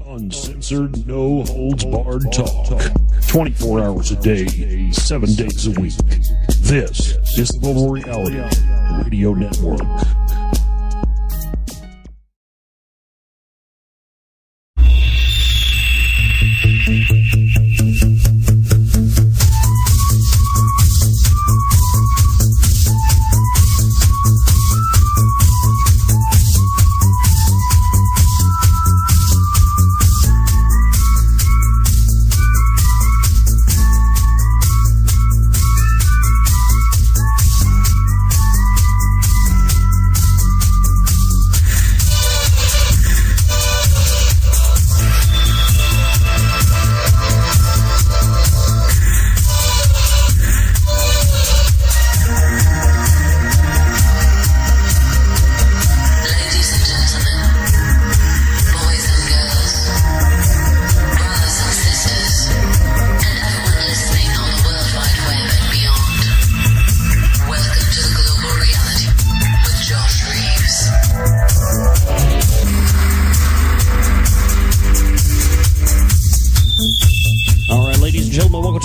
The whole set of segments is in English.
Uncensored, no holds barred talk. 24 hours a day, 7 days a week. This is the Global Reality Radio Network.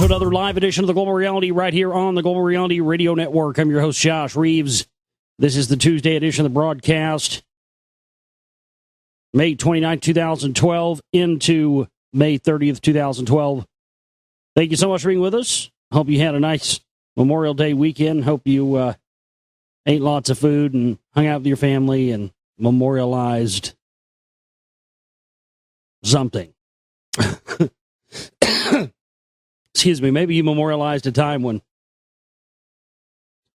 Another live edition of the Global Reality right here on the Global Reality Radio Network. I'm your host, Josh Reeves. This is the Tuesday edition of the broadcast. May 29, 2012 into May 30th, 2012. Thank you so much for being with us. Hope you had a nice Memorial Day weekend. Hope you ate lots of food and hung out with your family and memorialized something. Excuse me, maybe you memorialized a time when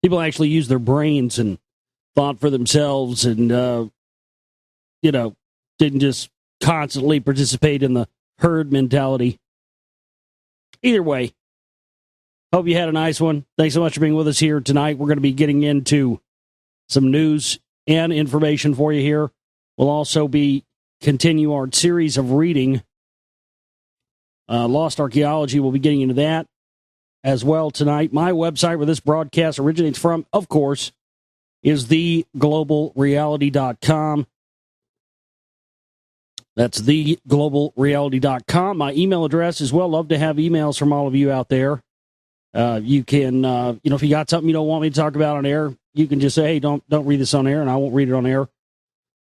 people actually used their brains and thought for themselves and, didn't just constantly participate in the herd mentality. Either way, hope you had a nice one. Thanks so much for being with us here tonight. We're going to be getting into some news and information for you here. We'll also continue our series of reading Lost Archaeology. We'll be getting into that as well tonight. My website where this broadcast originates from, of course, is theglobalreality.com. That's theglobalreality.com. My email address as well. Love to have emails from all of you out there. You can, if you got something you don't want me to talk about on air, you can just say, hey, don't read this on air, and I won't read it on air.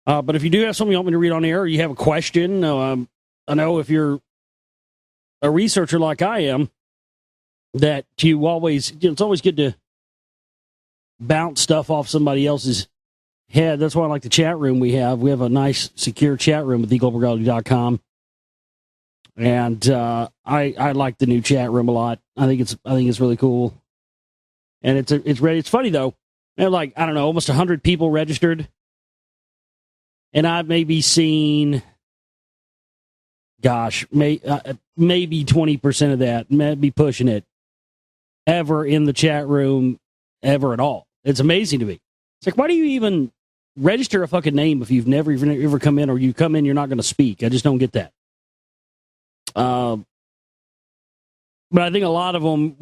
But if you do have something you want me to read on air, or you have a question, I know if you're a researcher like I am, that you always, it's always good to bounce stuff off somebody else's head. That's why I like the chat room we have. We have a nice, secure chat room at theglobalreality.com. And I like the new chat room a lot. I think it's really cool. And it's ready. It's funny though. Like, I don't know, almost 100 people registered. And I've maybe seen, maybe 20% of that, maybe pushing it, ever in the chat room, ever at all. It's amazing to me. It's like, why do you even register a fucking name if you've never even ever come in, or you come in, you're not going to speak? I just don't get that. But I think a lot of them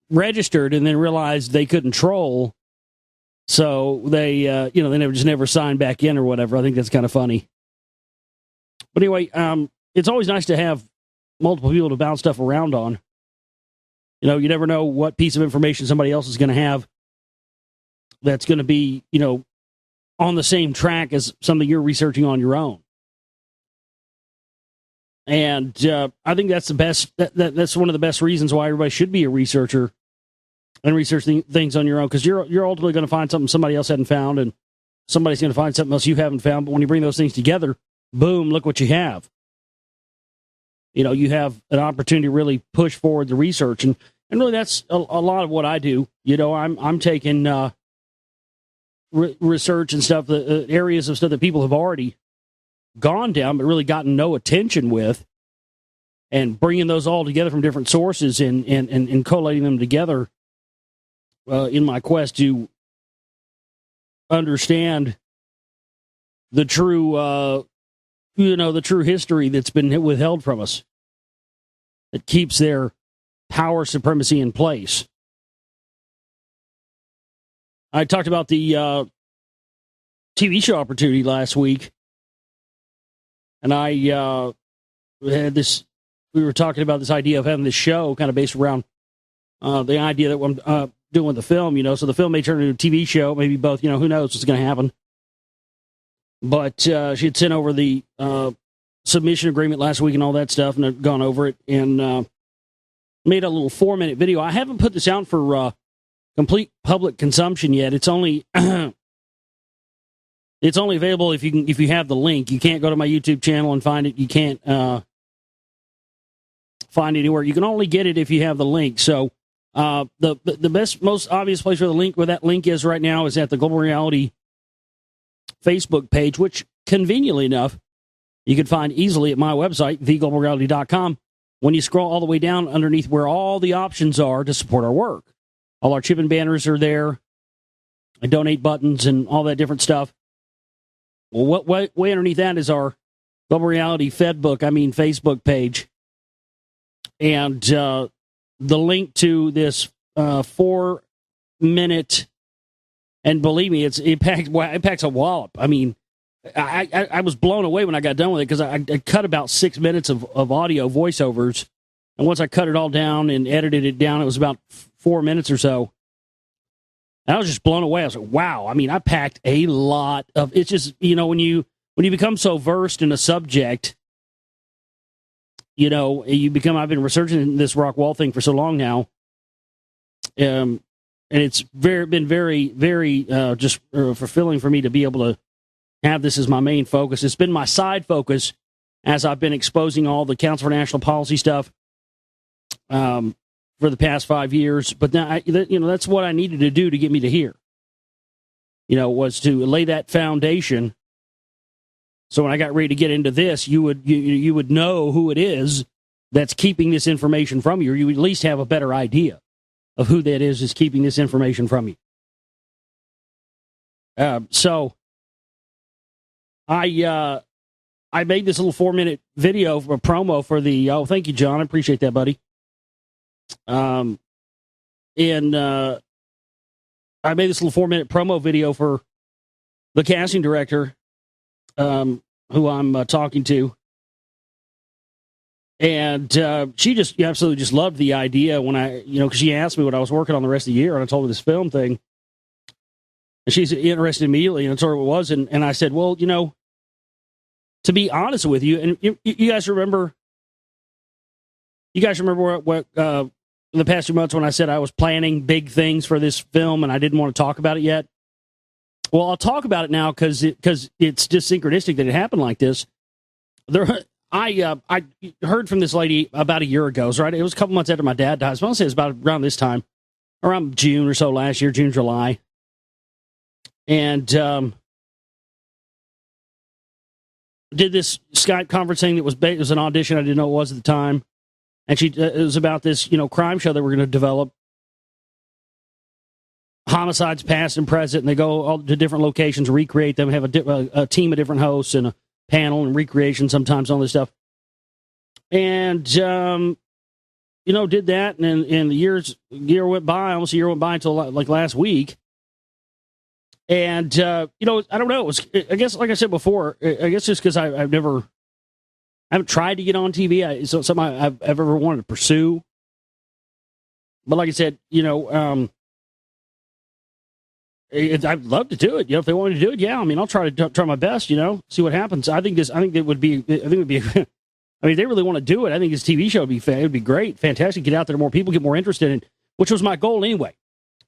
registered and then realized they couldn't troll, so they never signed back in or whatever. I think that's kind of funny. But anyway, it's always nice to have multiple people to bounce stuff around on. You never know what piece of information somebody else is going to have that's going to be, on the same track as something you're researching on your own. And I think that's the best. That's one of the best reasons why everybody should be a researcher and research things on your own, because you're ultimately going to find something somebody else hadn't found, and somebody's going to find something else you haven't found. But when you bring those things together, boom, look what you have. You have an opportunity to really push forward the research, and really that's a lot of what I do. I'm taking research and stuff, the areas of stuff that people have already gone down but really gotten no attention with, and bringing those all together from different sources and collating them together in my quest to understand the true the true history that's been withheld from us, that keeps their power supremacy in place. I talked about the TV show opportunity last week, and I we were talking about this idea of having this show kind of based around the idea that I'm doing with the film, so the film may turn into a TV show, maybe both, who knows what's going to happen. But she had sent over the submission agreement last week and all that stuff, and I've gone over it and made a little 4-minute video. I haven't put this out for complete public consumption yet. It's only it's only available if you have the link. You can't go to my YouTube channel and find it. You can't find it anywhere. You can only get it if you have the link. So the best, most obvious place where that link is right now is at the Global Reality Facebook page, which conveniently enough you can find easily at my website, theglobalreality.com. When you scroll all the way down underneath where all the options are to support our work, all our chip and banners are there, and donate buttons and all that different stuff. Well, way underneath that is our Global Reality Facebook page. And the link to this 4-minute, and believe me, it packs a wallop. I mean, I was blown away when I got done with it because I cut about 6 minutes of audio voiceovers. And once I cut it all down and edited it down, it was about 4 minutes or so. And I was just blown away. I was like, wow. I mean, I packed a lot of, it's just, when you become so versed in a subject, I've been researching this rock wall thing for so long now. And it's been very, very just fulfilling for me to be able to have this as my main focus. It's been my side focus as I've been exposing all the Council for National Policy stuff for the past 5 years. But now, that's what I needed to do to get me to here. Was to lay that foundation. So when I got ready to get into this, you would know who it is that's keeping this information from you, or you would at least have a better idea of who that is keeping this information from you. So I made this little 4-minute video for a promo for the. Oh, thank you, John. I appreciate that, buddy. And I made this little 4-minute promo video for the casting director, who I'm talking to. And she just absolutely just loved the idea when because she asked me what I was working on the rest of the year, and I told her this film thing. And she's interested immediately, and I told her what it was. And I said, well, to be honest with you, and you guys remember what in the past 2 months when I said I was planning big things for this film and I didn't want to talk about it yet? Well, I'll talk about it now because it's just synchronistic that it happened like this. I heard from this lady about a year ago, right? It was a couple months after my dad died. So I want to say it was about around this time, around June or so last year, June, July. And did this Skype conference thing that it was an audition. I didn't know what it was at the time. And it was about this, crime show that we're going to develop. Homicides past and present, and they go all to different locations, recreate them, have a team of different hosts and a panel and recreation sometimes, all this stuff. And, did that, and the year went by, almost a year went by until like last week. And, I don't know, I guess, like I said before, I guess just because I haven't tried to get on TV. It's not something I've ever wanted to pursue. But like I said, I'd love to do it. If they want me to do it, yeah. I mean, I'll try my best. See what happens. I think it would be. I mean, if they really want to do it, I think this TV show would be great, fantastic. Get out there to more people, get more interested in, which was my goal anyway.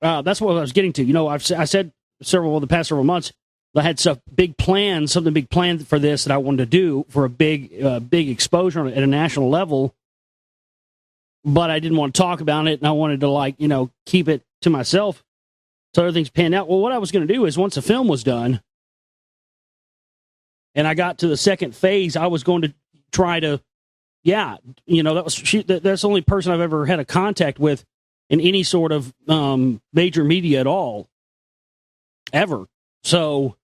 That's what I was getting to. I said the past several months, I had something big planned for this that I wanted to do for a big exposure at a national level. But I didn't want to talk about it, and I wanted to keep it to myself. So everything's panned out. Well, what I was going to do is once the film was done and I got to the second phase, I was going to try to, that's the only person I've ever had a contact with in any sort of major media at all, ever. So,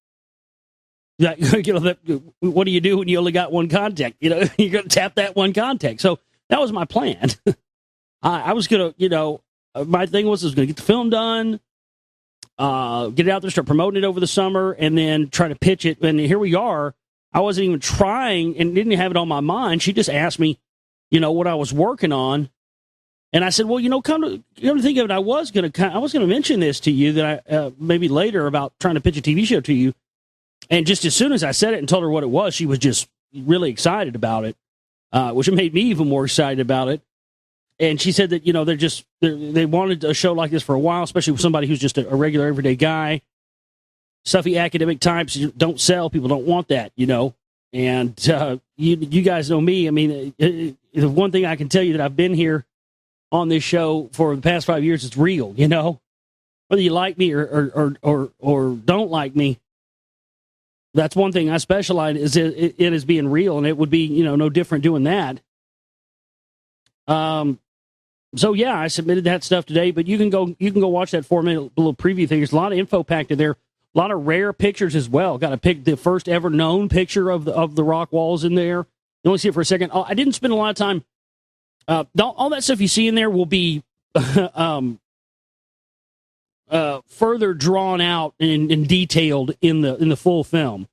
what do you do when you only got one contact? You're going to tap that one contact. So that was my plan. I was going to, my thing was going to get the film done, get it out there, start promoting it over the summer, and then try to pitch it. And here we are. I wasn't even trying and didn't have it on my mind. She just asked me, what I was working on. And I said, well, come to think of it, I was going to mention this to you that I maybe later about trying to pitch a TV show to you. And just as soon as I said it and told her what it was, she was just really excited about it, which made me even more excited about it. And she said that, they wanted a show like this for a while, especially with somebody who's just a regular everyday guy. Stuffy academic types don't sell. People don't want that, And you guys know me. I mean, the one thing I can tell you that I've been here on this show for the past 5 years, it's real, Whether you like me or don't like me, that's one thing I specialize in is being real, and it would be, no different doing that. So yeah, I submitted that stuff today, but you can go watch that 4-minute little preview thing. There's a lot of info packed in there, a lot of rare pictures as well. Got to pick the first ever known picture of the rock walls in there. You only see it for a second. I didn't spend a lot of time. All that stuff you see in there will be further drawn out and detailed in the full film.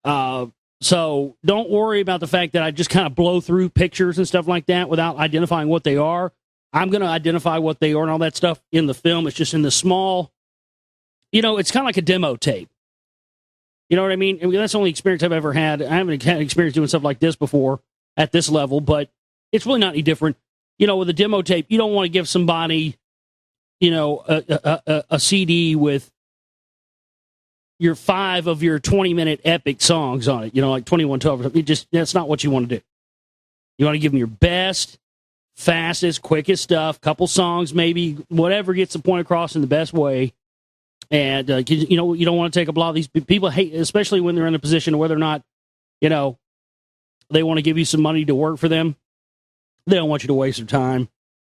So don't worry about the fact that I just kind of blow through pictures and stuff like that without identifying what they are. I'm going to identify what they are and all that stuff in the film. It's just in the small, it's kind of like a demo tape. You know what I mean? That's the only experience I've ever had. I haven't had experience doing stuff like this before at this level, but it's really not any different. With a demo tape, you don't want to give somebody, a CD with your 5 of your 20-minute epic songs on it, like 2112 or something. That's not what you want to do. You want to give them your best, fastest, quickest stuff, couple songs, maybe, whatever gets the point across in the best way. And, you don't want to take up a lot of these people hate, especially when they're in a position of whether or not, they want to give you some money to work for them. They don't want you to waste their time.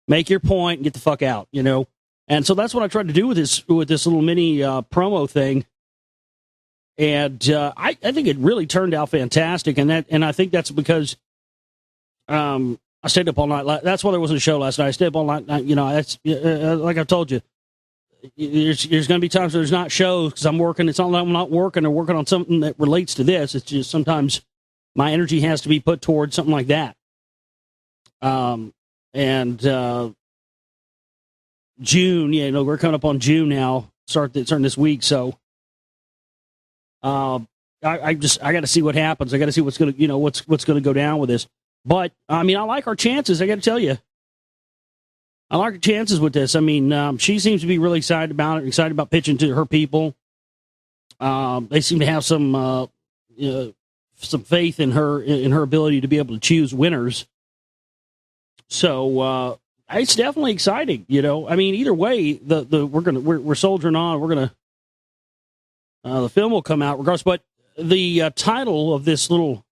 Make your point and get the fuck out, And so that's what I tried to do with this little mini promo thing. And I think it really turned out fantastic. And I think that's because I stayed up all night. That's why there wasn't a show last night. I stayed up all night. That's like I told you. There's going to be times where there's not shows because I'm working. It's not like I'm not working or working on something that relates to this. It's just sometimes my energy has to be put towards something like that. June, we're coming up on June now, starting this week. So, I got to see what happens. I got to see what's going to, what's going to go down with this. But I mean, I like our chances. I got to tell you, I like our chances with this. I mean, she seems to be really excited about it, excited about pitching to her people. They seem to have some faith in her ability to be able to choose winners. So it's definitely exciting, I mean, either way, we're soldiering on. We're gonna the film will come out regardless. But the title of this little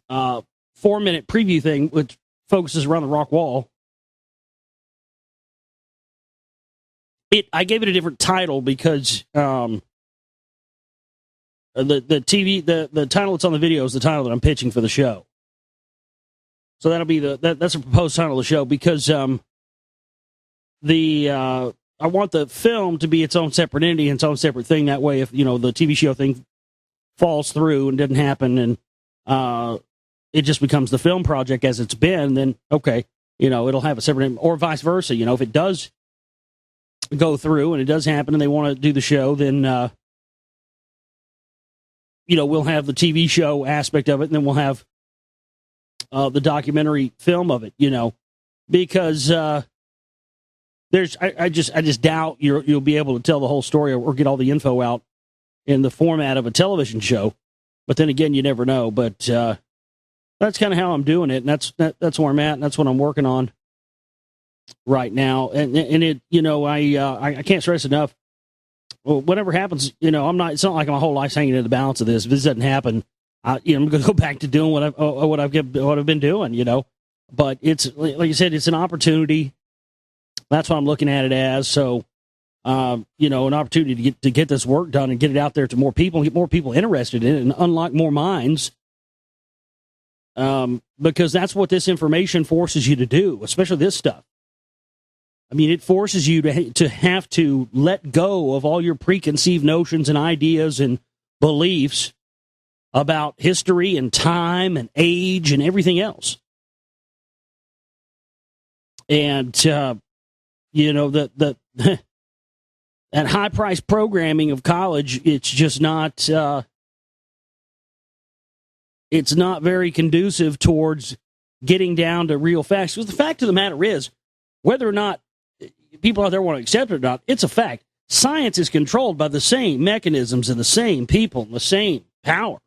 4-minute preview thing, which focuses around the rock wall, I gave it a different title because the title that's on the video is the title that I'm pitching for the show. So that'll be that's a proposed title of the show because I want the film to be its own separate entity, its own separate thing. That way, if the TV show thing falls through and doesn't happen, and it just becomes the film project as it's been, then okay, it'll have a separate name, or vice versa. If it does go through and it does happen, and they want to do the show, then we'll have the TV show aspect of it, and then we'll have the documentary film of it, because I just doubt you'll be able to tell the whole story or get all the info out in the format of a television show. But then again, you never know. But that's kind of how I'm doing it, and that's where I'm at, and that's what I'm working on right now. And it, I can't stress enough. Well, whatever happens, I'm not. It's not like my whole life's hanging in the balance of this. If this doesn't happen, I'm going to go back to doing what I've been doing, But it's like you said, it's an opportunity. That's what I'm looking at it as. So, an opportunity to get this work done and get it out there to more people, and get more people interested in it, and unlock more minds. Because that's what this information forces you to do, especially this stuff. I mean, it forces you to have to let go of all your preconceived notions and ideas and beliefs about history and time and age and everything else. And, that high-priced programming of college, it's just not, it's not very conducive towards getting down to real facts. Because the fact of the matter is, whether or not people out there want to accept it or not, it's a fact. Science is controlled by the same mechanisms and the same people and the same power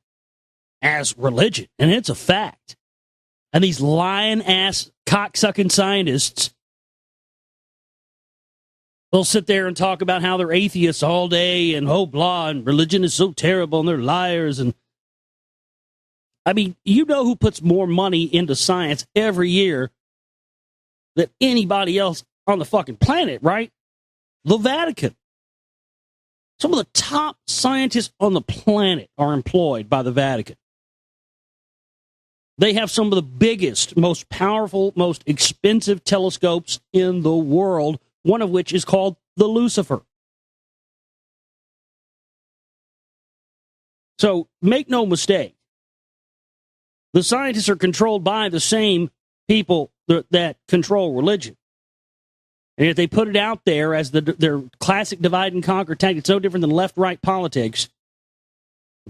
as religion. And it's a fact. And these lying-ass, cocksucking scientists, they'll sit there and talk about how they're atheists all day and blah, and religion is so terrible and they're liars. And I mean, you know who puts more money into science every year than anybody else on the fucking planet, right? The Vatican. Some of the top scientists on the planet are employed by the Vatican. They have some of the biggest, most powerful, most expensive telescopes in the world, one of which is called the Lucifer. So make no mistake, the scientists are controlled by the same people that control religion. And if they put it out there as their classic divide and conquer tactic, it's no different than left-right politics.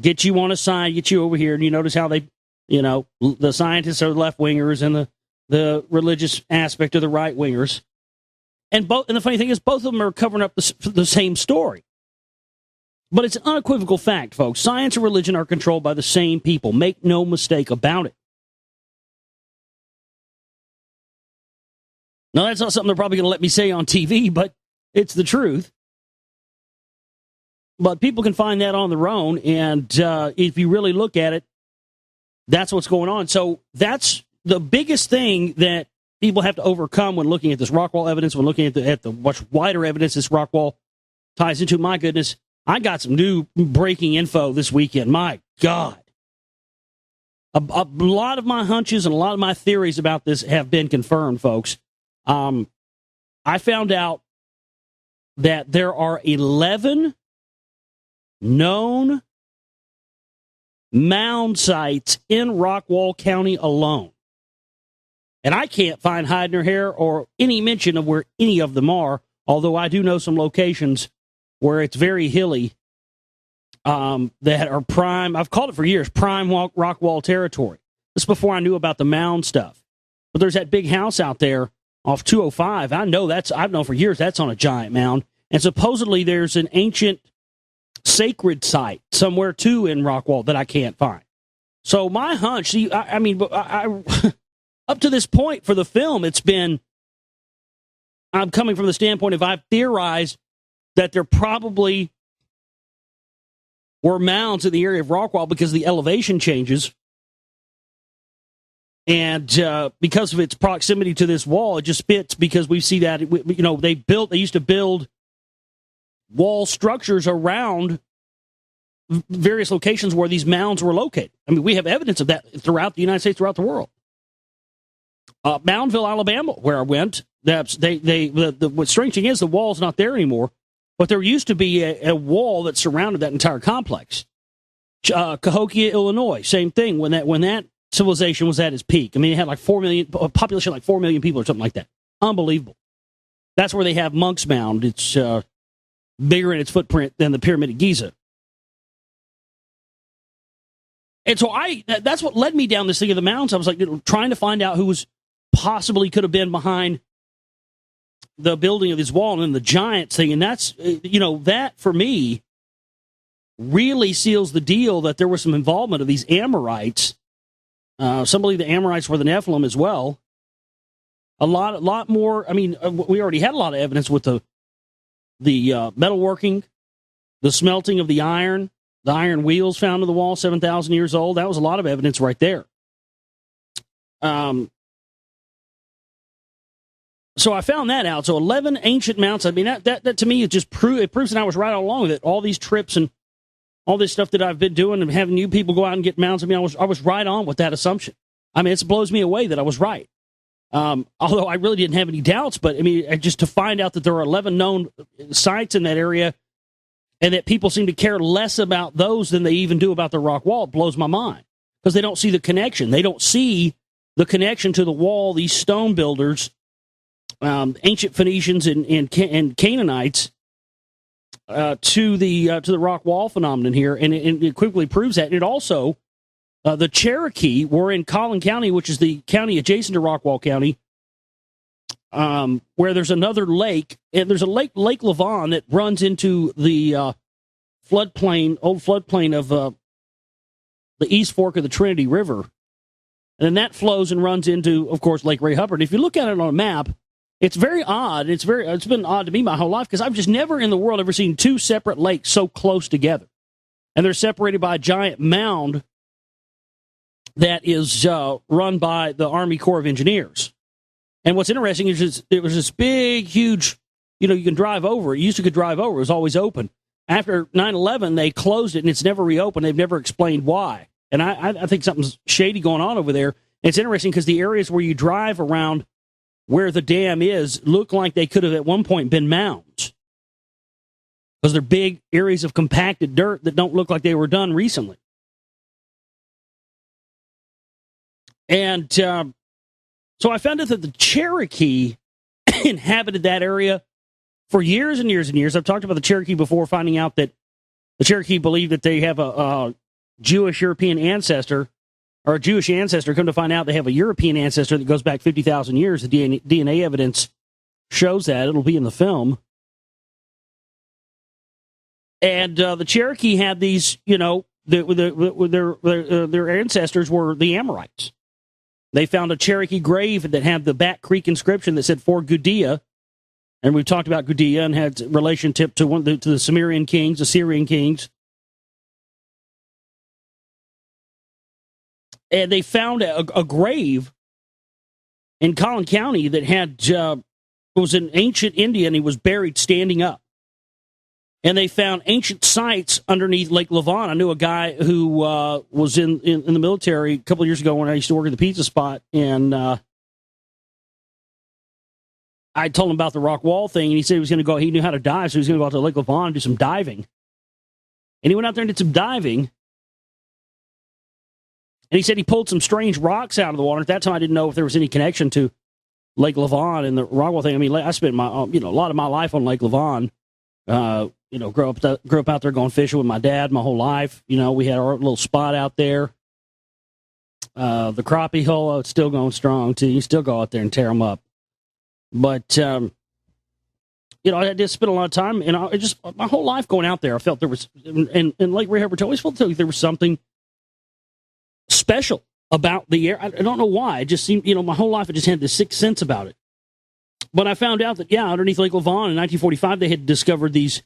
Get you on a side, get you over here, and you notice how they, the scientists are left-wingers and the religious aspect are the right-wingers. And the funny thing is, both of them are covering up the same story. But it's an unequivocal fact, folks. Science and religion are controlled by the same people. Make no mistake about it. Now, that's not something they're probably going to let me say on TV, but it's the truth. But people can find that on their own, and if you really look at it, that's what's going on. So that's the biggest thing that people have to overcome when looking at this Rockwall evidence, when looking at the much wider evidence this Rockwall ties into. My goodness, I got some new breaking info this weekend. My God. A lot of my hunches and a lot of my theories about this have been confirmed, folks. I found out that there are 11 known mound sites in Rockwall County alone. And I can't find hide nor hair or any mention of where any of them are, although I do know some locations where it's very hilly that are prime. I've called it for years, prime Rockwall territory. This is before I knew about the mound stuff. But there's that big house out there off 205. I've known for years that's on a giant mound. And supposedly there's an ancient sacred site somewhere too in Rockwall that I can't find. So my hunch, up to this point for the film, I'm coming from the standpoint of I've theorized that there probably were mounds in the area of Rockwall because of the elevation changes. And because of its proximity to this wall, it just fits because we see that, they used to build wall structures around various locations where these mounds were located. I mean, we have evidence of that throughout the United States, throughout the world. Moundville, Alabama, where I went, what's strange thing is the wall's not there anymore, but there used to be a wall that surrounded that entire complex. Cahokia, Illinois, same thing. When that civilization was at its peak, I mean, it had like 4 million, a population like 4 million people or something like that. Unbelievable. That's where they have Monk's Mound. It's bigger in its footprint than the Pyramid of Giza. And so that's what led me down this thing of the mounds. I was like, trying to find out who was possibly could have been behind the building of this wall and then the giants thing. And that's, that for me really seals the deal that there was some involvement of these Amorites. Some believe the Amorites were the Nephilim as well. A lot more. I mean, we already had a lot of evidence with the metalworking, the smelting of the iron wheels found in the wall, 7,000 years old. That was a lot of evidence right there. So I found that out. So 11 ancient mounts. I mean, that to me it proves that I was right all along with it. All these trips and all this stuff that I've been doing and having you people go out and get mounts. I mean, I was right on with that assumption. I mean, it blows me away that I was right. Although I really didn't have any doubts, but I mean, just to find out that there are 11 known sites in that area, and that people seem to care less about those than they even do about the rock wall. It blows my mind because they don't see the connection. They don't see the connection to the wall, these stone builders, ancient Phoenicians and Canaanites, to the rock wall phenomenon here, and it quickly proves that. And it also, the Cherokee were in Collin County, which is the county adjacent to Rockwall County, where there's another lake, and there's a Lake Lavon that runs into the old floodplain of the East Fork of the Trinity River, and then that flows and runs into, of course, Lake Ray Hubbard. If you look at it on a map, it's very odd. It's been odd to me my whole life because I've just never in the world ever seen two separate lakes so close together, and they're separated by a giant mound that is run by the Army Corps of Engineers. And what's interesting is it was this big, huge, you can drive over. You used to could drive over. It was always open. After 9/11, they closed it, and it's never reopened. They've never explained why. And I think something's shady going on over there. And it's interesting because the areas where you drive around where the dam is look like they could have at one point been mounds. Because they're big areas of compacted dirt that don't look like they were done recently. And so I found out that the Cherokee inhabited that area for years and years and years. I've talked about the Cherokee before, finding out that the Cherokee believe that they have a Jewish European ancestor, or a Jewish ancestor. Come to find out they have a European ancestor that goes back 50,000 years. The DNA evidence shows that. It'll be in the film. And the Cherokee had these, their ancestors were the Amorites. They found a Cherokee grave that had the Bat Creek inscription that said for Gudea, and we've talked about Gudea and had relationship to the Sumerian kings, Assyrian kings. And they found a grave in Collin County that had was an ancient Indian. He was buried standing up. And they found ancient sites underneath Lake Lavon. I knew a guy who was in the military a couple of years ago when I used to work at the pizza spot. And I told him about the rock wall thing. And he said he was going to go, he knew how to dive, so he was going to go out to Lake Lavon and do some diving. And he went out there and did some diving. And he said he pulled some strange rocks out of the water. At that time, I didn't know if there was any connection to Lake Lavon and the Rockwall thing. I mean, I spent my a lot of my life on Lake Lavon. Grew up out there going fishing with my dad my whole life. We had our little spot out there. The crappie hole, it's still going strong too. You still go out there and tear them up. But I did spend a lot of time, and I just my whole life going out there. I felt there was in Lake Ray Hubbard. I always felt like there was something special about the air. I don't know why. It just seemed, my whole life I just had this sixth sense about it. But I found out that, underneath Lake Lavon in 1945, they had discovered these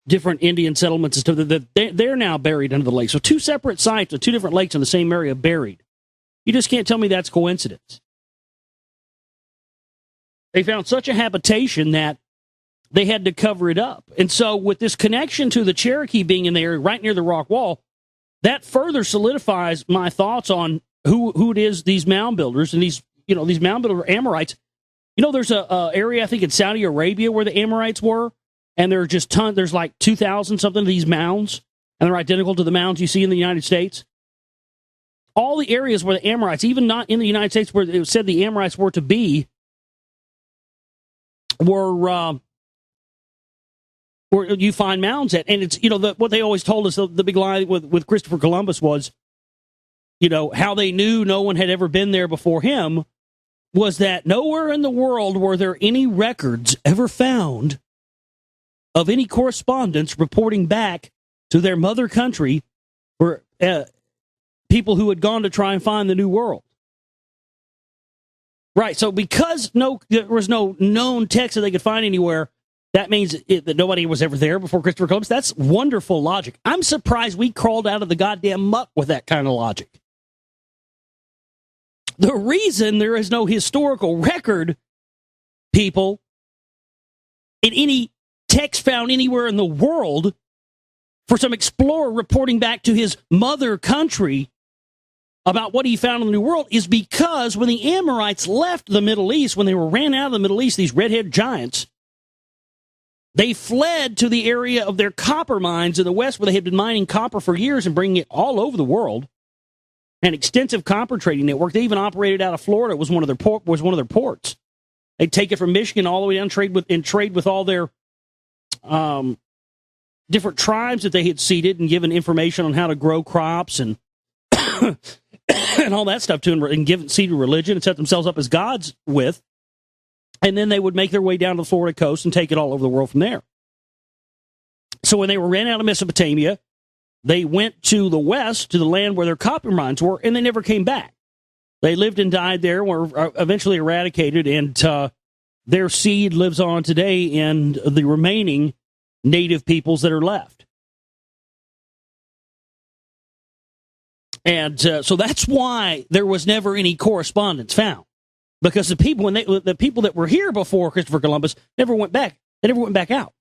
different Indian settlements and stuff that they're now buried under the lake. So two separate sites of two different lakes in the same area buried. You just can't tell me that's coincidence. They found such a habitation that they had to cover it up. And so with this connection to the Cherokee being in the area right near the rock wall, that further solidifies my thoughts on who it is, these mound builders and these mound builder Amorites. There's a area, I think, in Saudi Arabia where the Amorites were, and there are just there's like 2,000 something of these mounds, and they're identical to the mounds you see in the United States. All the areas where the Amorites, even not in the United States where it said the Amorites were to be, were where you find mounds at. And it's, what they always told us, the big lie with Christopher Columbus was, how they knew no one had ever been there before him was that nowhere in the world were there any records ever found of any correspondence reporting back to their mother country for people who had gone to try and find the New World. Right, so because there was no known text that they could find anywhere, that means that nobody was ever there before Christopher Columbus. That's wonderful logic. I'm surprised we crawled out of the goddamn muck with that kind of logic. The reason there is no historical record, people, in any text found anywhere in the world for some explorer reporting back to his mother country about what he found in the New World is because when the Amorites left the Middle East, when they were ran out of the Middle East, these redhead giants, They fled to the area of their copper mines in the West where they had been mining copper for years and bringing it all over the world. An extensive copper trading network. They even operated out of Florida. It was one of their ports. They'd take it from Michigan all the way down and trade with all their different tribes that they had seeded and given information on how to grow crops and and all that stuff to them, and seeded religion and set themselves up as gods with. And then they would make their way down to the Florida coast and take it all over the world from there. So when they ran out of Mesopotamia, they went to the west, to the land where their copper mines were, and they never came back. They lived and died there, were eventually eradicated, and their seed lives on today in the remaining native peoples that are left. And so that's why there was never any correspondence found. Because the people that were here before Christopher Columbus never went back. They never went back out.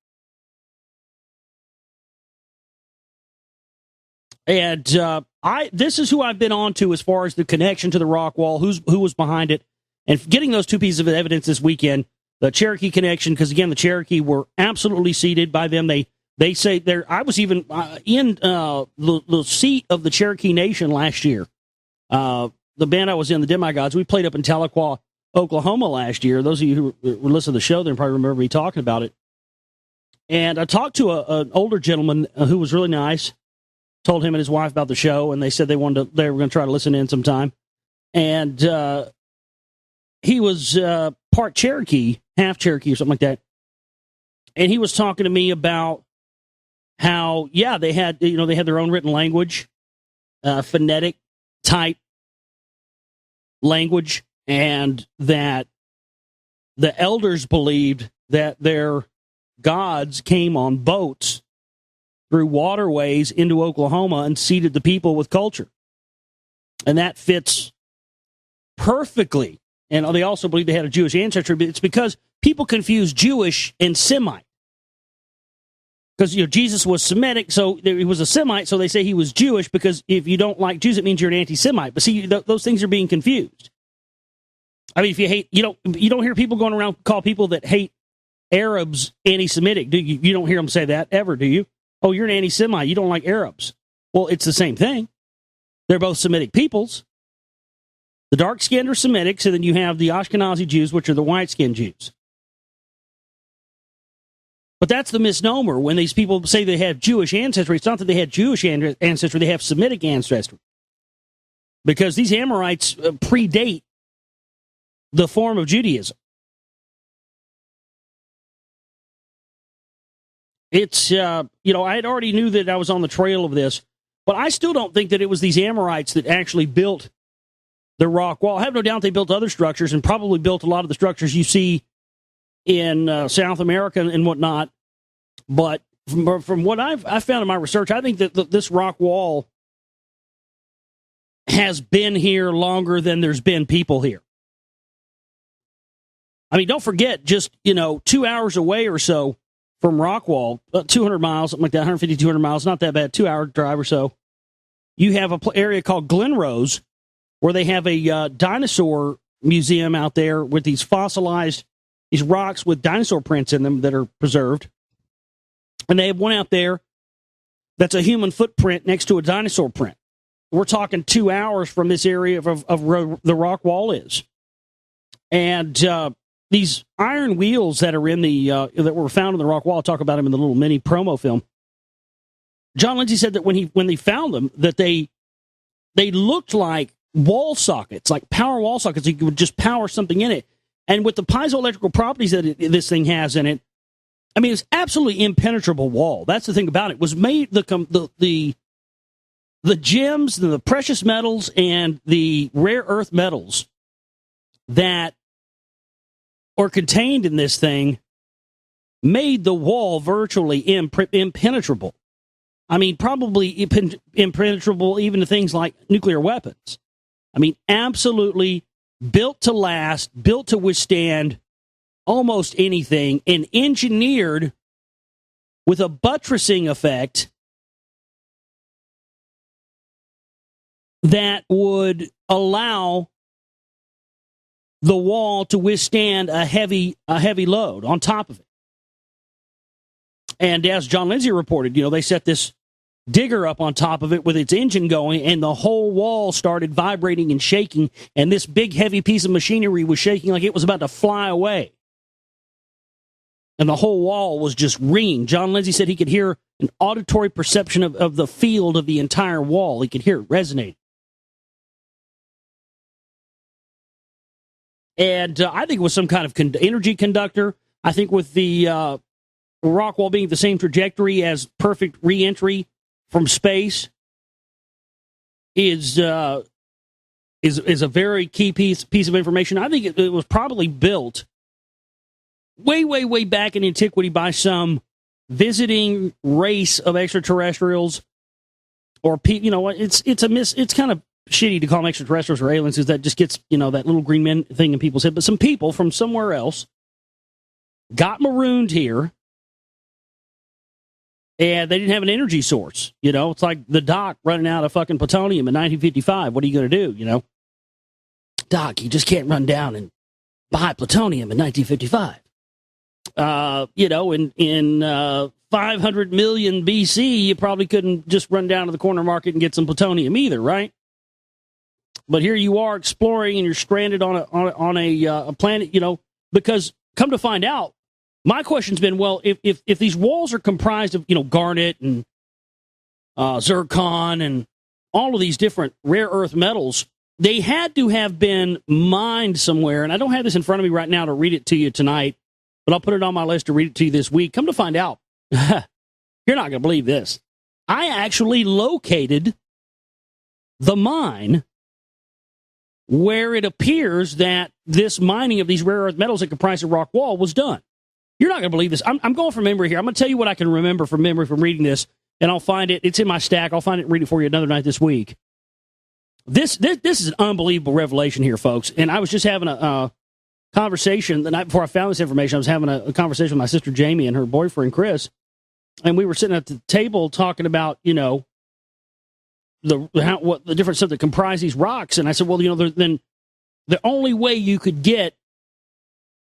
And this is who I've been on to as far as the connection to the rock wall, who was behind it, and getting those two pieces of evidence this weekend. The Cherokee connection, because again, the Cherokee were absolutely seated by them. They say there. I was even in the seat of the Cherokee Nation last year. The band I was in, the Demigods, we played up in Tahlequah, Oklahoma last year. Those of you who listen to the show, they probably remember me talking about it. And I talked to an older gentleman who was really nice. Told him and his wife about the show, and they said they were going to try to listen in sometime. And he was part Cherokee, half Cherokee or something like that. And he was talking to me about how, they had their own written language, phonetic type language, and that the elders believed that their gods came on boats through waterways into Oklahoma and seeded the people with culture. And that fits perfectly. And they also believe they had a Jewish ancestry, but it's because people confuse Jewish and Semite. Because Jesus was Semitic, so he was a Semite, so they say he was Jewish, because if you don't like Jews, it means you're an anti-Semite. But see, those things are being confused. I mean, if you hate, you don't hear people going around call people that hate Arabs anti-Semitic, do you? You don't hear them say that ever, do you? Oh, you're an anti-Semite. You don't like Arabs. Well, it's the same thing. They're both Semitic peoples. The dark-skinned are Semitics, and then you have the Ashkenazi Jews, which are the white-skinned Jews. But that's the misnomer. When these people say they have Jewish ancestry, it's not that they had Jewish ancestry, they have Semitic ancestry. Because these Amorites predate the form of Judaism. It's, I had already knew that I was on the trail of this, but I still don't think that it was these Amorites that actually built the rock wall. I have no doubt they built other structures and probably built a lot of the structures you see in South America and whatnot. But from what I've found in my research, I think that this rock wall has been here longer than there's been people here. I mean, don't forget, just, 2 hours away or so from Rockwall, 200 miles, something like that, 150, 200 miles, not that bad, 2-hour drive or so, you have an area called Glen Rose, where they have a dinosaur museum out there with these fossilized, these rocks with dinosaur prints in them that are preserved. And they have one out there that's a human footprint next to a dinosaur print. We're talking 2 hours from this area of where the rock wall is. And these iron wheels that are in the that were found in the rock wall, I'll talk about them in the little mini promo film. John Lindsay said that when they found them, that they looked like wall sockets, like power wall sockets. You could just power something in it. And with the piezoelectrical properties that this thing has in it, I mean, it's absolutely impenetrable wall. That's the thing about it. It was made the gems, the precious metals, and the rare earth metals that are contained in this thing made the wall virtually impenetrable. I mean, probably impenetrable even to things like nuclear weapons. I mean, absolutely built to last, built to withstand almost anything, and engineered with a buttressing effect that would allow the wall to withstand a heavy load on top of it. And as John Lindsay reported, they set this digger up on top of it with its engine going, and the whole wall started vibrating and shaking, and this big, heavy piece of machinery was shaking like it was about to fly away. And the whole wall was just ringing. John Lindsay said he could hear an auditory perception of the field of the entire wall. He could hear it resonate. And I think it was some kind of energy conductor. I think with the rock wall being the same trajectory as perfect re-entry from space is a very key piece of information. I think it was probably built way back in antiquity by some visiting race of extraterrestrials, or it's kind of shitty to call them extraterrestrials or aliens, because that just gets that little green men thing in people's head. But some people from somewhere else got marooned here, and they didn't have an energy source. It's like the Doc running out of fucking plutonium in 1955. What are you going to do? Doc, you just can't run down and buy plutonium in 1955. In 500 million BC, you probably couldn't just run down to the corner market and get some plutonium either, right? But here you are exploring, and you're stranded on a planet, because come to find out, my question's been, well, if these walls are comprised of, garnet and zircon and all of these different rare earth metals, they had to have been mined somewhere. And I don't have this in front of me right now to read it to you tonight, but I'll put it on my list to read it to you this week. Come to find out, you're not going to believe this. I actually located the mine where it appears that this mining of these rare earth metals that comprise the rock wall was done. You're not going to believe this. I'm going from memory here. I'm going to tell you what I can remember from memory from reading this, and I'll find it. It's in my stack. I'll find it and read it for you another night this week. This is an unbelievable revelation here, folks. And I was just having a conversation the night before I found this information. I was having a conversation with my sister Jamie and her boyfriend Chris, and we were sitting at the table talking about what the different stuff that comprise these rocks. And I said, well, then the only way you could get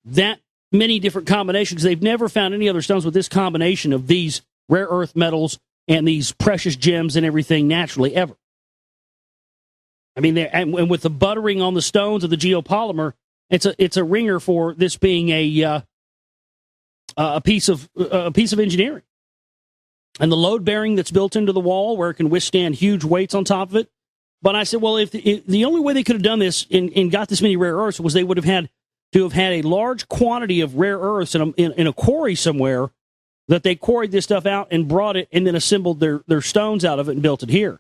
that many different combinations, they've never found any other stones with this combination of these rare earth metals and these precious gems and everything naturally ever. I mean, and with the buttering on the stones of the geopolymer, it's a ringer for this being a piece of engineering. And the load bearing that's built into the wall, where it can withstand huge weights on top of it. But I said, well, if the only way they could have done this and got this many rare earths was they would have had to have had a large quantity of rare earths in a quarry somewhere, that they quarried this stuff out and brought it and then assembled their stones out of it and built it here.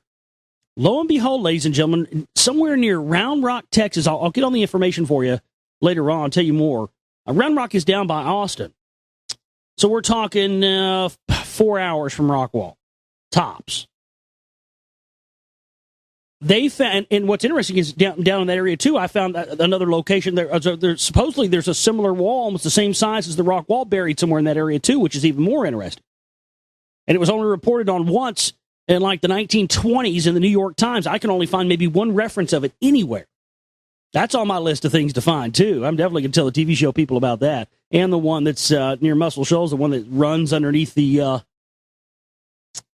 Lo and behold, ladies and gentlemen, somewhere near Round Rock, Texas, I'll get on the information for you later on, I'll tell you more. Round Rock is down by Austin. So we're talking 4 hours from Rockwall, tops. They found, and what's interesting is down in that area too, I found another location there. Supposedly there's a similar wall, almost the same size as the rock wall, buried somewhere in that area too, which is even more interesting. And it was only reported on once in like the 1920s in the New York Times. I can only find maybe one reference of it anywhere. That's on my list of things to find too. I'm definitely going to tell the TV show people about that, and the one that's near Muscle Shoals, the one that runs underneath the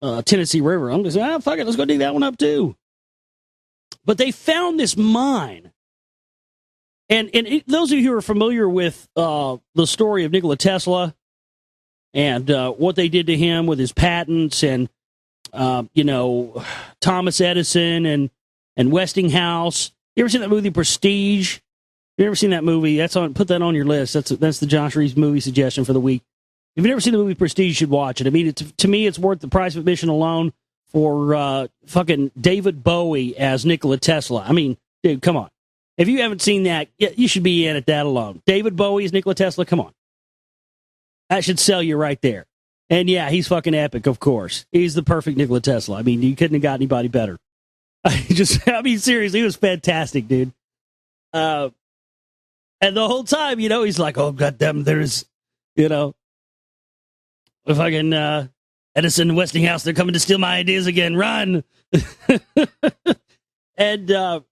Tennessee River. I'm just saying, fuck it, let's go dig that one up too. But they found this mine. And those of you who are familiar with the story of Nikola Tesla and what they did to him with his patents and, Thomas Edison and Westinghouse. You ever seen that movie Prestige? You ever seen that movie? Put that on your list. That's the Josh Reeves movie suggestion for the week. If you've never seen the movie Prestige, you should watch it. I mean, to me, it's worth the price of admission alone for fucking David Bowie as Nikola Tesla. I mean, dude, come on. If you haven't seen that, you should be in at that alone. David Bowie as Nikola Tesla, come on. That should sell you right there. And yeah, he's fucking epic, of course. He's the perfect Nikola Tesla. I mean, you couldn't have got anybody better. Seriously, he was fantastic, dude. And the whole time, he's like, oh, goddamn, there's, fucking Edison and Westinghouse, they're coming to steal my ideas again. Run! And so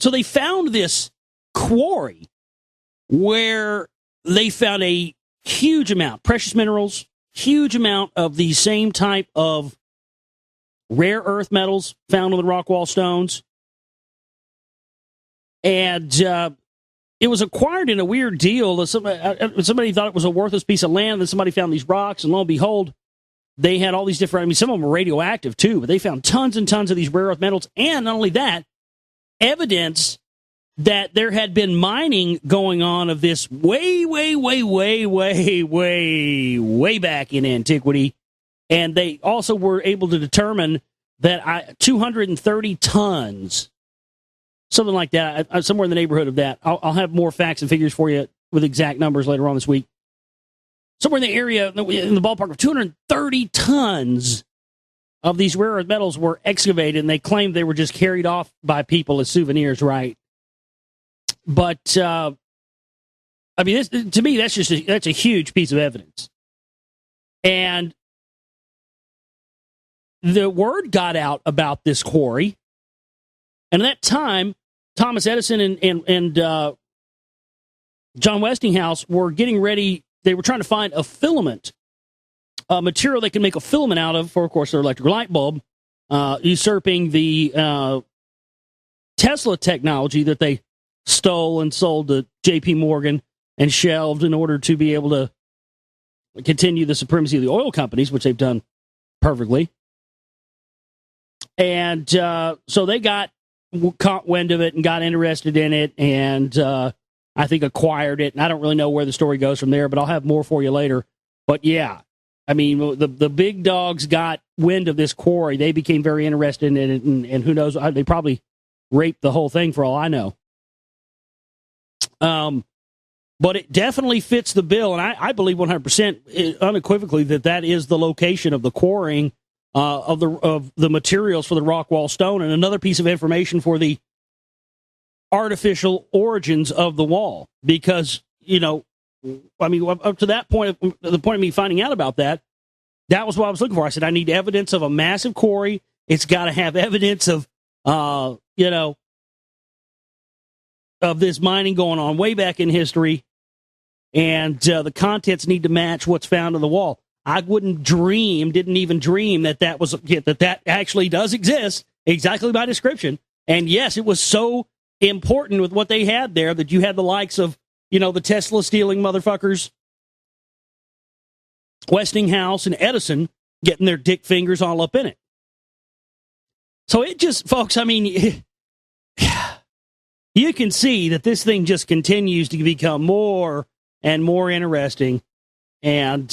they found this quarry where they found a huge amount, precious minerals, huge amount of the same type of rare earth metals found on the rock wall stones. And it was acquired in a weird deal. Somebody thought it was a worthless piece of land, then somebody found these rocks, and lo and behold, they had all these different, I mean, some of them were radioactive too, but they found tons and tons of these rare earth metals, and not only that, evidence that there had been mining going on of this way back in antiquity, and they also were able to determine that 230 tons, something like that, somewhere in the neighborhood of that. I'll have more facts and figures for you with exact numbers later on this week. Somewhere in the area, in the ballpark of 230 tons of these rare earth metals were excavated, and they claimed they were just carried off by people as souvenirs, right? But, I mean, to me, that's a huge piece of evidence. And the word got out about this quarry, and at that time, Thomas Edison and John Westinghouse were getting ready. They were trying to find a filament, a material they could make a filament out of for, of course, their electric light bulb, usurping the Tesla technology that they stole and sold to J.P. Morgan and shelved in order to be able to continue the supremacy of the oil companies, which they've done perfectly. And so they caught wind of it and got interested in it, and I think acquired it. And I don't really know where the story goes from there, but I'll have more for you later. But yeah, I mean, the big dogs got wind of this quarry. They became very interested in it, and who knows, they probably raped the whole thing for all I know. But it definitely fits the bill, and I believe 100% unequivocally that is the location of the quarrying of the materials for the rock wall stone. And another piece of information for the artificial origins of the wall, because, you know, I mean, up to that point, the point of me finding out about that was what I was looking for. I said, I need evidence of a massive quarry. It's got to have evidence of, of this mining going on way back in history, and the contents need to match what's found on the wall. I didn't even dream that actually does exist, exactly by description. And yes, it was so important with what they had there that you had the likes of, the Tesla stealing motherfuckers, Westinghouse and Edison getting their dick fingers all up in it. So it just, folks, I mean, you can see that this thing just continues to become more and more interesting. And,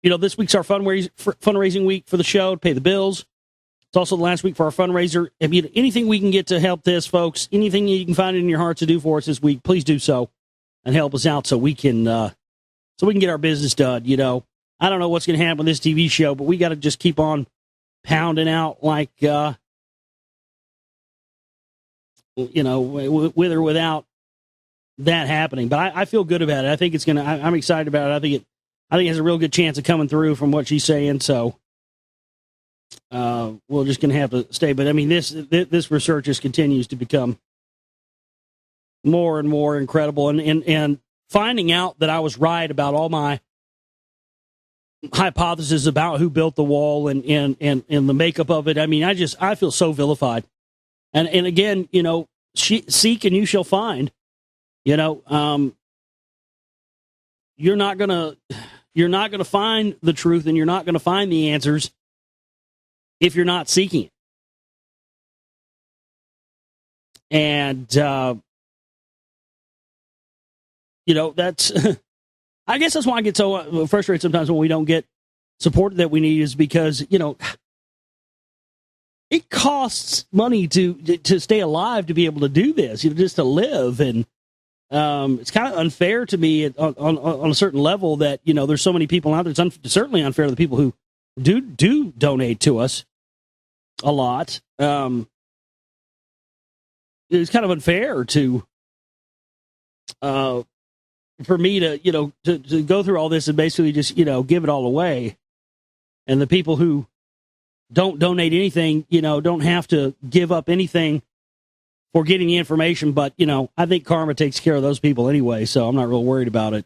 this week's our fundraising week for the show to pay the bills. It's also the last week for our fundraiser. If you anything we can get to help this, folks, anything you can find in your heart to do for us this week, please do so and help us out so we can get our business done. I don't know what's going to happen with this TV show, but we got to just keep on pounding out like, with or without that happening. But I feel good about it. I think it's going to, I'm excited about it. I think it has a real good chance of coming through from what she's saying. So we're just going to have to stay. But I mean, this research just continues to become more and more incredible. And finding out that I was right about all my hypotheses about who built the wall and the makeup of it. I mean, I feel so vilified. And again, seek and you shall find. You're not gonna find the truth, and you're not gonna find the answers if you're not seeking it. And that's I guess that's why I get so frustrated sometimes when we don't get support that we need, is because it costs money to stay alive, to be able to do this, just to live. And it's kind of unfair to me on a certain level that, there's so many people out there. It's certainly unfair to the people who do donate to us a lot. It's kind of unfair for me to go through all this and basically just, give it all away. And the people who don't donate anything, don't have to give up anything for getting the information. But, I think karma takes care of those people anyway, so I'm not real worried about it.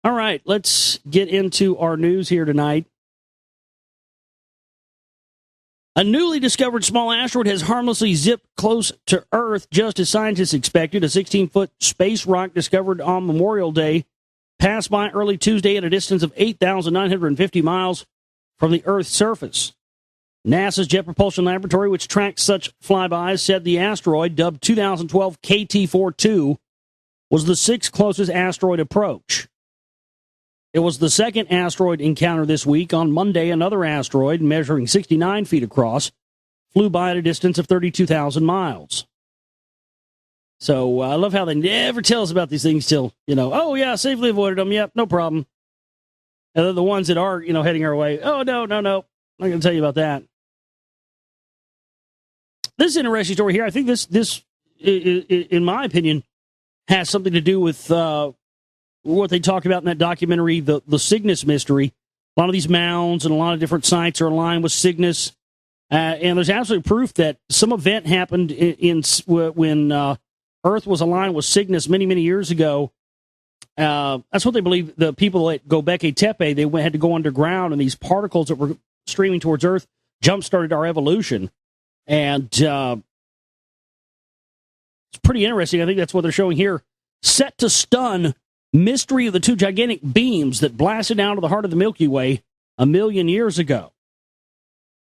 All right, let's get into our news here tonight. A newly discovered small asteroid has harmlessly zipped close to Earth, just as scientists expected. A 16-foot space rock discovered on Memorial Day passed by early Tuesday at a distance of 8,950 miles from the Earth's surface. NASA's Jet Propulsion Laboratory, which tracks such flybys, said the asteroid, dubbed 2012 KT-42, was the sixth closest asteroid approach. It was the second asteroid encounter this week. On Monday, another asteroid measuring 69 feet across flew by at a distance of 32,000 miles. So I love how they never tell us about these things till, oh, yeah, safely avoided them. Yep, no problem. And then the ones that are, heading our way, oh, no, I'm not going to tell you about that. This is an interesting story here. I think this, in my opinion, has something to do with what they talk about in that documentary, the Cygnus mystery. A lot of these mounds and a lot of different sites are aligned with Cygnus. And there's absolute proof that some event happened when Earth was aligned with Cygnus many, many years ago. That's what they believe. The people at Göbekli Tepe, they had to go underground, and these particles that were streaming towards Earth jump-started our evolution. And it's pretty interesting. I think that's what they're showing here. Set to stun mystery of the two gigantic beams that blasted out of the heart of the Milky Way 1 million years ago.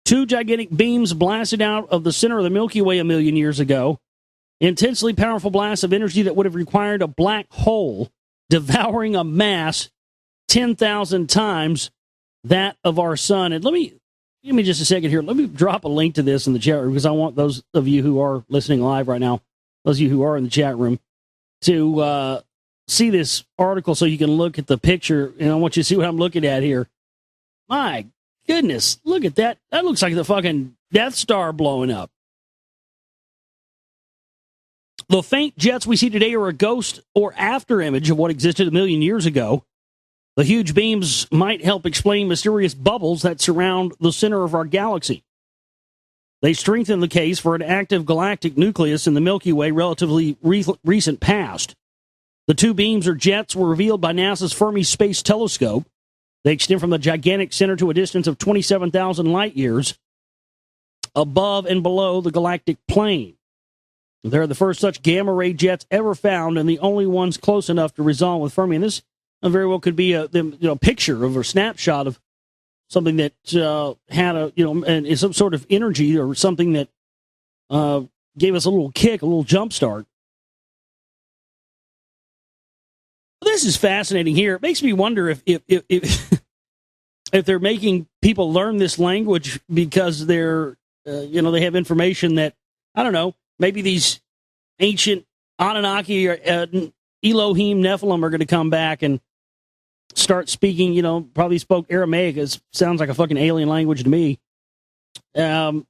Two gigantic beams blasted out of the center of the Milky Way 1 million years ago. Intensely powerful blasts of energy that would have required a black hole devouring a mass 10,000 times that of our sun. And give me just a second here. Let me drop a link to this in the chat room, because I want those of you who are listening live right now, those of you who are in the chat room, to see this article so you can look at the picture. And I want you to see what I'm looking at here. My goodness, look at that. That looks like the fucking Death Star blowing up. The faint jets we see today are a ghost or after image of what existed 1 million years ago. The huge beams might help explain mysterious bubbles that surround the center of our galaxy. They strengthen the case for an active galactic nucleus in the Milky Way relatively recent past. The two beams or jets were revealed by NASA's Fermi Space Telescope. They extend from the gigantic center to a distance of 27,000 light years above and below the galactic plane. They're the first such gamma-ray jets ever found, and the only ones close enough to resolve with Fermi. And this very well could be a picture of a snapshot of something that had and some sort of energy or something that gave us a little kick, a little jump start. This is fascinating here. It makes me wonder if they're making people learn this language because they're they have information that, I don't know, maybe these ancient Anunnaki or Elohim Nephilim are going to come back and start speaking, probably spoke Aramaic. It sounds like a fucking alien language to me. Maybe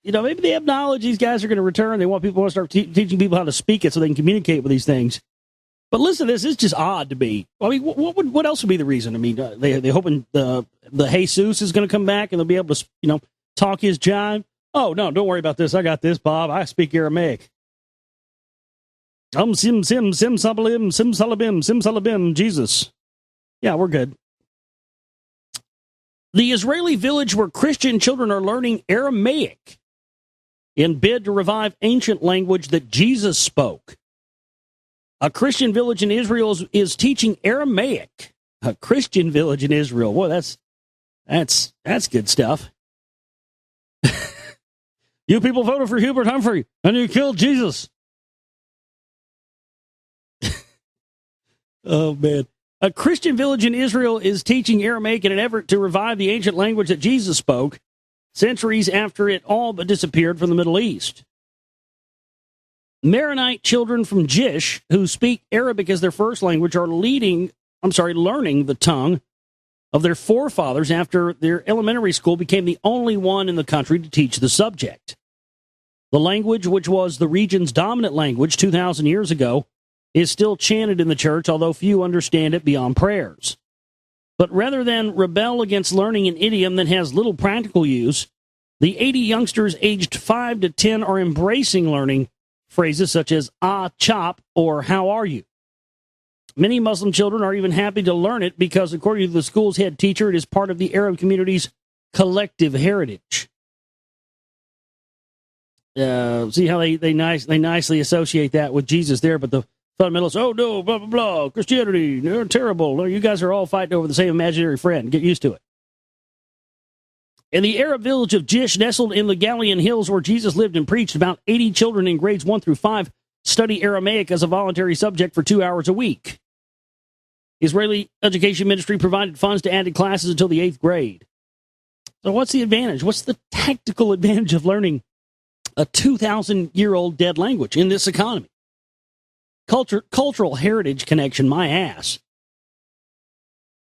they have knowledge. These guys are going to return. They want to start teaching people how to speak it so they can communicate with these things. But listen to this. It's just odd to me. I mean, what else would be the reason? I mean, they hoping the Jesus is going to come back and they'll be able to, talk his jive. Oh, no, don't worry about this. I got this, Bob. I speak Aramaic. Sim salabim, Jesus. Yeah, we're good. The Israeli village where Christian children are learning Aramaic in bid to revive ancient language that Jesus spoke. A Christian village in Israel is teaching Aramaic. A Christian village in Israel. Boy, that's good stuff. You people voted for Hubert Humphrey, and you killed Jesus. Oh, man. A Christian village in Israel is teaching Aramaic in an effort to revive the ancient language that Jesus spoke centuries after it all but disappeared from the Middle East. Maronite children from Jish who speak Arabic as their first language are learning the tongue of their forefathers after their elementary school became the only one in the country to teach the subject. The language, which was the region's dominant language 2,000 years ago, is still chanted in the church, although few understand it beyond prayers. But rather than rebel against learning an idiom that has little practical use, the 80 youngsters aged 5 to 10 are embracing learning phrases such as "ah, chop" or "how are you?" Many Muslim children are even happy to learn it because, according to the school's head teacher, it is part of the Arab community's collective heritage. See how they nicely associate that with Jesus there, but the fundamentalists, oh no, blah, blah, blah, Christianity, they're terrible. No, you guys are all fighting over the same imaginary friend. Get used to it. In the Arab village of Jish, nestled in the Galilean hills where Jesus lived and preached, about 80 children in grades 1 through 5 study Aramaic as a voluntary subject for 2 hours a week. Israeli Education Ministry provided funds to add classes until the 8th grade. So what's the advantage? What's the tactical advantage of learning a 2,000-year-old dead language in this economy? Cultural heritage connection, my ass.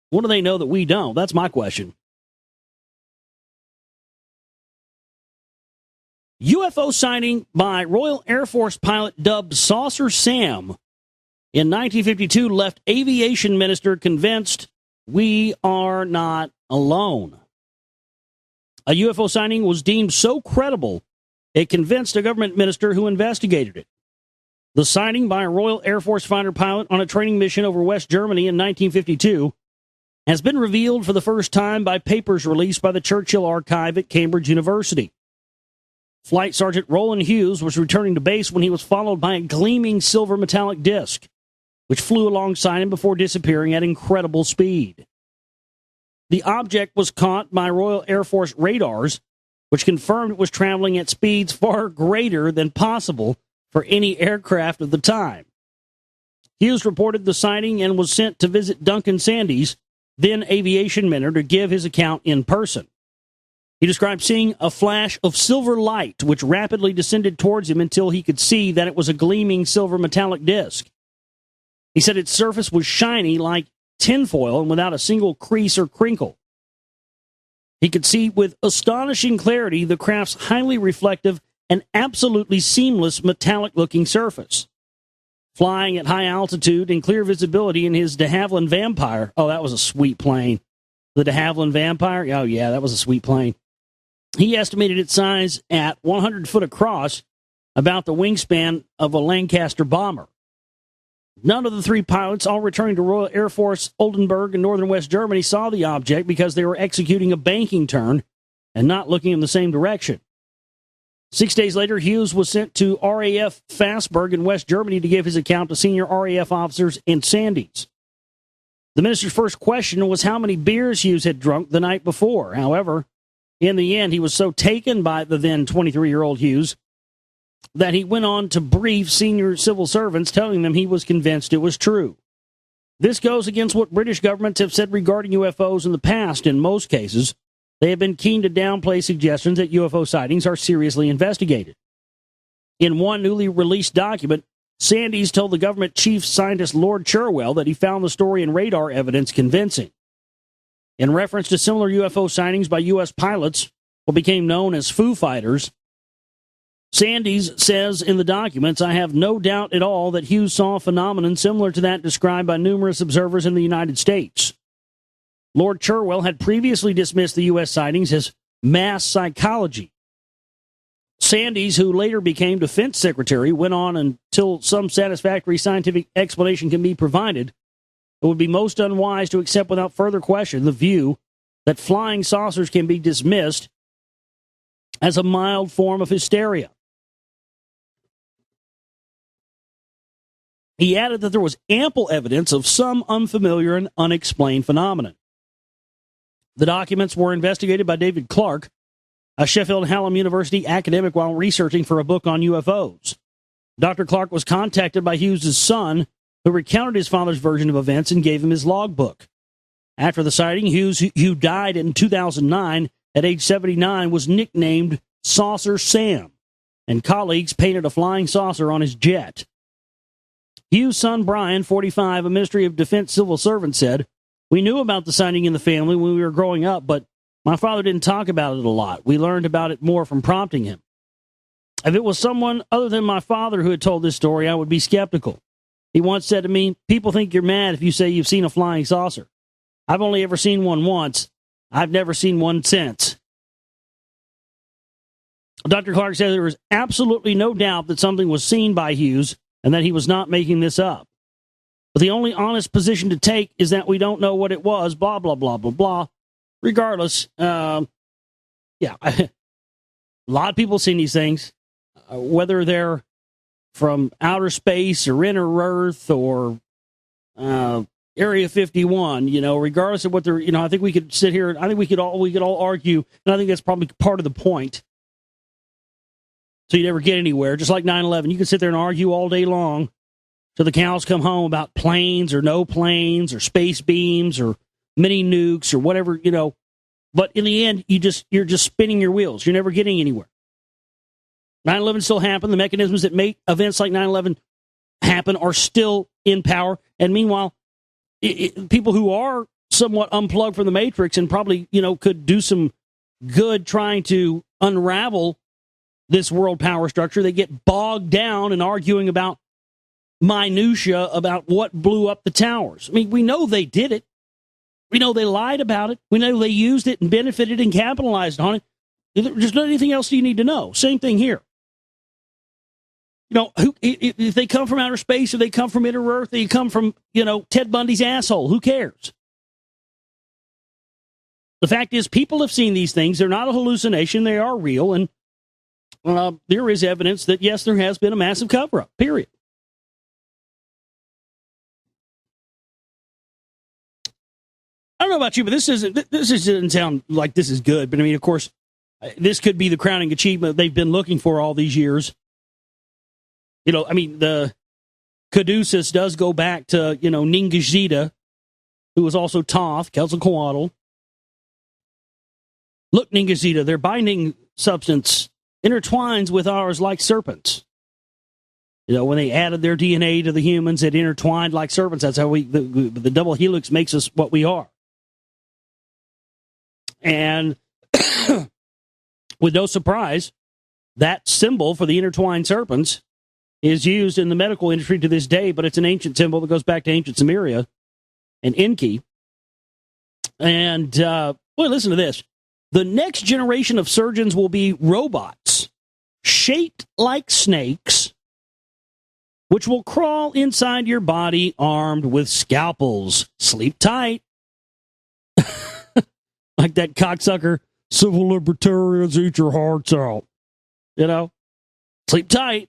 What do they know that we don't? That's my question. UFO sighting by Royal Air Force pilot dubbed Saucer Sam in 1952 left aviation minister convinced we are not alone. A UFO sighting was deemed so credible, it convinced a government minister who investigated it. The sighting by a Royal Air Force fighter pilot on a training mission over West Germany in 1952 has been revealed for the first time by papers released by the Churchill Archive at Cambridge University. Flight Sergeant Roland Hughes was returning to base when he was followed by a gleaming silver metallic disc, which flew alongside him before disappearing at incredible speed. The object was caught by Royal Air Force radars, which confirmed it was traveling at speeds far greater than possible for any aircraft of the time. Hughes reported the sighting and was sent to visit Duncan Sandys, then aviation minister, to give his account in person. He described seeing a flash of silver light which rapidly descended towards him until he could see that it was a gleaming silver metallic disc. He said its surface was shiny like tinfoil and without a single crease or crinkle. He could see with astonishing clarity the craft's highly reflective and absolutely seamless metallic-looking surface. Flying at high altitude and clear visibility in his de Havilland Vampire. Oh, that was a sweet plane. The de Havilland Vampire? Oh, yeah, that was a sweet plane. He estimated its size at 100 foot across, about the wingspan of a Lancaster bomber. None of the three pilots, all returning to Royal Air Force Oldenburg in northern West Germany, saw the object because they were executing a banking turn and not looking in the same direction. 6 days later, Hughes was sent to RAF Fassberg in West Germany to give his account to senior RAF officers in Sandys. The minister's first question was how many beers Hughes had drunk the night before. However, in the end, he was so taken by the then 23-year-old Hughes that he went on to brief senior civil servants, telling them he was convinced it was true. This goes against what British governments have said regarding UFOs in the past. In most cases, they have been keen to downplay suggestions that UFO sightings are seriously investigated. In one newly released document, Sandys told the government chief scientist Lord Cherwell that he found the story and radar evidence convincing. In reference to similar UFO sightings by U.S. pilots, what became known as Foo Fighters, Sandys says in the documents, I have no doubt at all that Hughes saw a phenomenon similar to that described by numerous observers in the United States. Lord Cherwell had previously dismissed the U.S. sightings as mass psychology. Sandys, who later became Defense Secretary, went on until some satisfactory scientific explanation can be provided. It would be most unwise to accept without further question the view that flying saucers can be dismissed as a mild form of hysteria. He added that there was ample evidence of some unfamiliar and unexplained phenomenon. The documents were investigated by David Clark, a Sheffield Hallam University academic, while researching for a book on UFOs. Dr. Clark was contacted by Hughes' son, who recounted his father's version of events and gave him his logbook. After the sighting, Hughes, who died in 2009 at age 79, was nicknamed Saucer Sam, and colleagues painted a flying saucer on his jet. Hughes' son Brian, 45, a Ministry of Defense civil servant, said, we knew about the sighting in the family when we were growing up, but my father didn't talk about it a lot. We learned about it more from prompting him. If it was someone other than my father who had told this story, I would be skeptical. He once said to me, people think you're mad if you say you've seen a flying saucer. I've only ever seen one once. I've never seen one since. Dr. Clark said there was absolutely no doubt that something was seen by Hughes and that he was not making this up. But the only honest position to take is that we don't know what it was, blah, blah, blah, blah, blah. Regardless, yeah, a lot of people have seen these things, whether they're from outer space or inner Earth or Area 51, regardless of what they're, I think we could sit here and I think we could all argue, and I think that's probably part of the point. So you never get anywhere. Just like 9/11, you can sit there and argue all day long till the cows come home about planes or no planes or space beams or mini nukes or whatever, But in the end, you're just spinning your wheels. You're never getting anywhere. 9/11 still happened. The mechanisms that make events like 9/11 happen are still in power. And meanwhile, people who are somewhat unplugged from the matrix and probably, could do some good trying to unravel this world power structure, they get bogged down in arguing about minutia about what blew up the towers. I mean, we know they did it. We know they lied about it. We know they used it and benefited and capitalized on it. There's not anything else you need to know. Same thing here. If they come from outer space or they come from inner Earth, they come from, Ted Bundy's asshole, who cares? The fact is, people have seen these things. They're not a hallucination. They are real. And there is evidence that, yes, there has been a massive cover-up, period. I don't know about you, but this doesn't sound like this is good. But, I mean, of course, this could be the crowning achievement they've been looking for all these years. The Caduceus does go back to, Ningishzida, who was also Thoth, Quetzalcoatl. Look, Ningishzida, their binding substance intertwines with ours like serpents. When they added their DNA to the humans, it intertwined like serpents. That's how the double helix makes us what we are. And with no surprise, that symbol for the intertwined serpents is used in the medical industry to this day, but it's an ancient symbol that goes back to ancient Sumeria and Enki. And, listen to this. The next generation of surgeons will be robots shaped like snakes, which will crawl inside your body armed with scalpels. Sleep tight. Like that cocksucker, civil libertarians eat your hearts out. Sleep tight.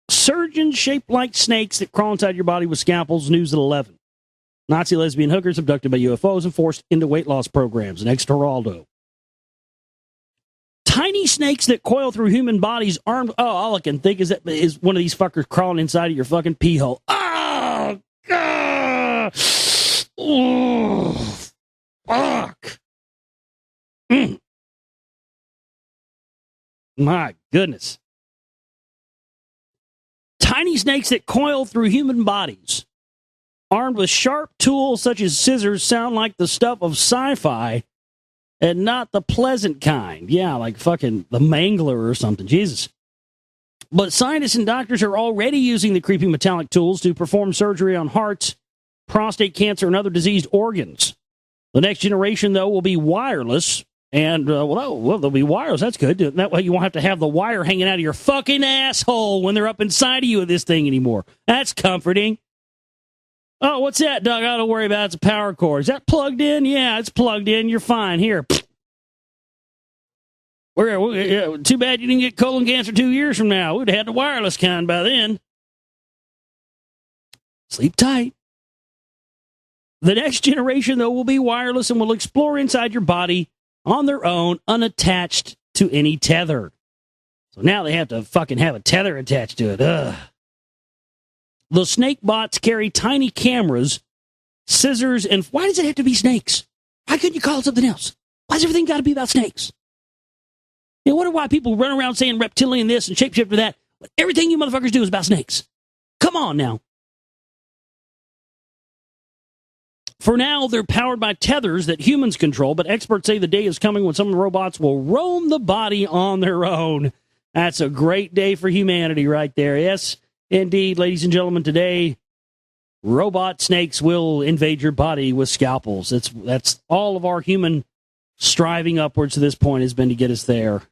Surgeons shaped like snakes that crawl inside your body with scalpels, news at 11. Nazi lesbian hookers abducted by UFOs and forced into weight loss programs. Next to Geraldo. Tiny snakes that coil through human bodies armed... Oh, all I can think is one of these fuckers crawling inside of your fucking pee hole. Oh, God! Oh, fuck! My goodness. Tiny snakes that coil through human bodies, armed with sharp tools such as scissors, sound like the stuff of sci-fi and not the pleasant kind. Yeah, like fucking the Mangler or something. Jesus. But scientists and doctors are already using the creepy metallic tools to perform surgery on hearts, prostate cancer, and other diseased organs. The next generation, though, will be wireless. And, they'll be wireless. That's good. That way you won't have to have the wire hanging out of your fucking asshole when they're up inside of you with this thing anymore. That's comforting. Oh, what's that, Doug? I don't worry about it. It's a power cord. Is that plugged in? Yeah, it's plugged in. You're fine. Here. Too bad you didn't get colon cancer 2 years from now. We'd have had the wireless kind by then. Sleep tight. The next generation, though, will be wireless and will explore inside your body on their own, unattached to any tether. So now they have to fucking have a tether attached to it. Ugh. The snake bots carry tiny cameras, scissors, and why does it have to be snakes? Why couldn't you call it something else? Why's everything got to be about snakes? I wonder why people run around saying reptilian this and shapeshifter that. Everything you motherfuckers do is about snakes. Come on now. For now, they're powered by tethers that humans control, but experts say the day is coming when some robots will roam the body on their own. That's a great day for humanity right there. Yes, indeed, ladies and gentlemen, today, robot snakes will invade your body with scalpels. That's all of our human striving upwards to this point has been to get us there.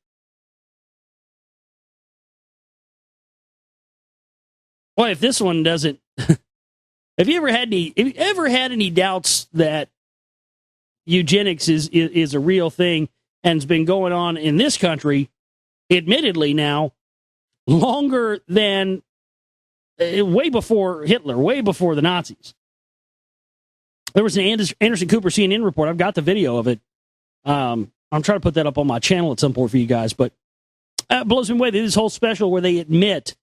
Boy, if this one doesn't Have you ever had any doubts that eugenics is a real thing and has been going on in this country, admittedly now, longer than way before Hitler, way before the Nazis? There was an Anderson Cooper CNN report. I've got the video of it. I'm trying to put that up on my channel at some point for you guys, but it blows me away. This whole special where they admit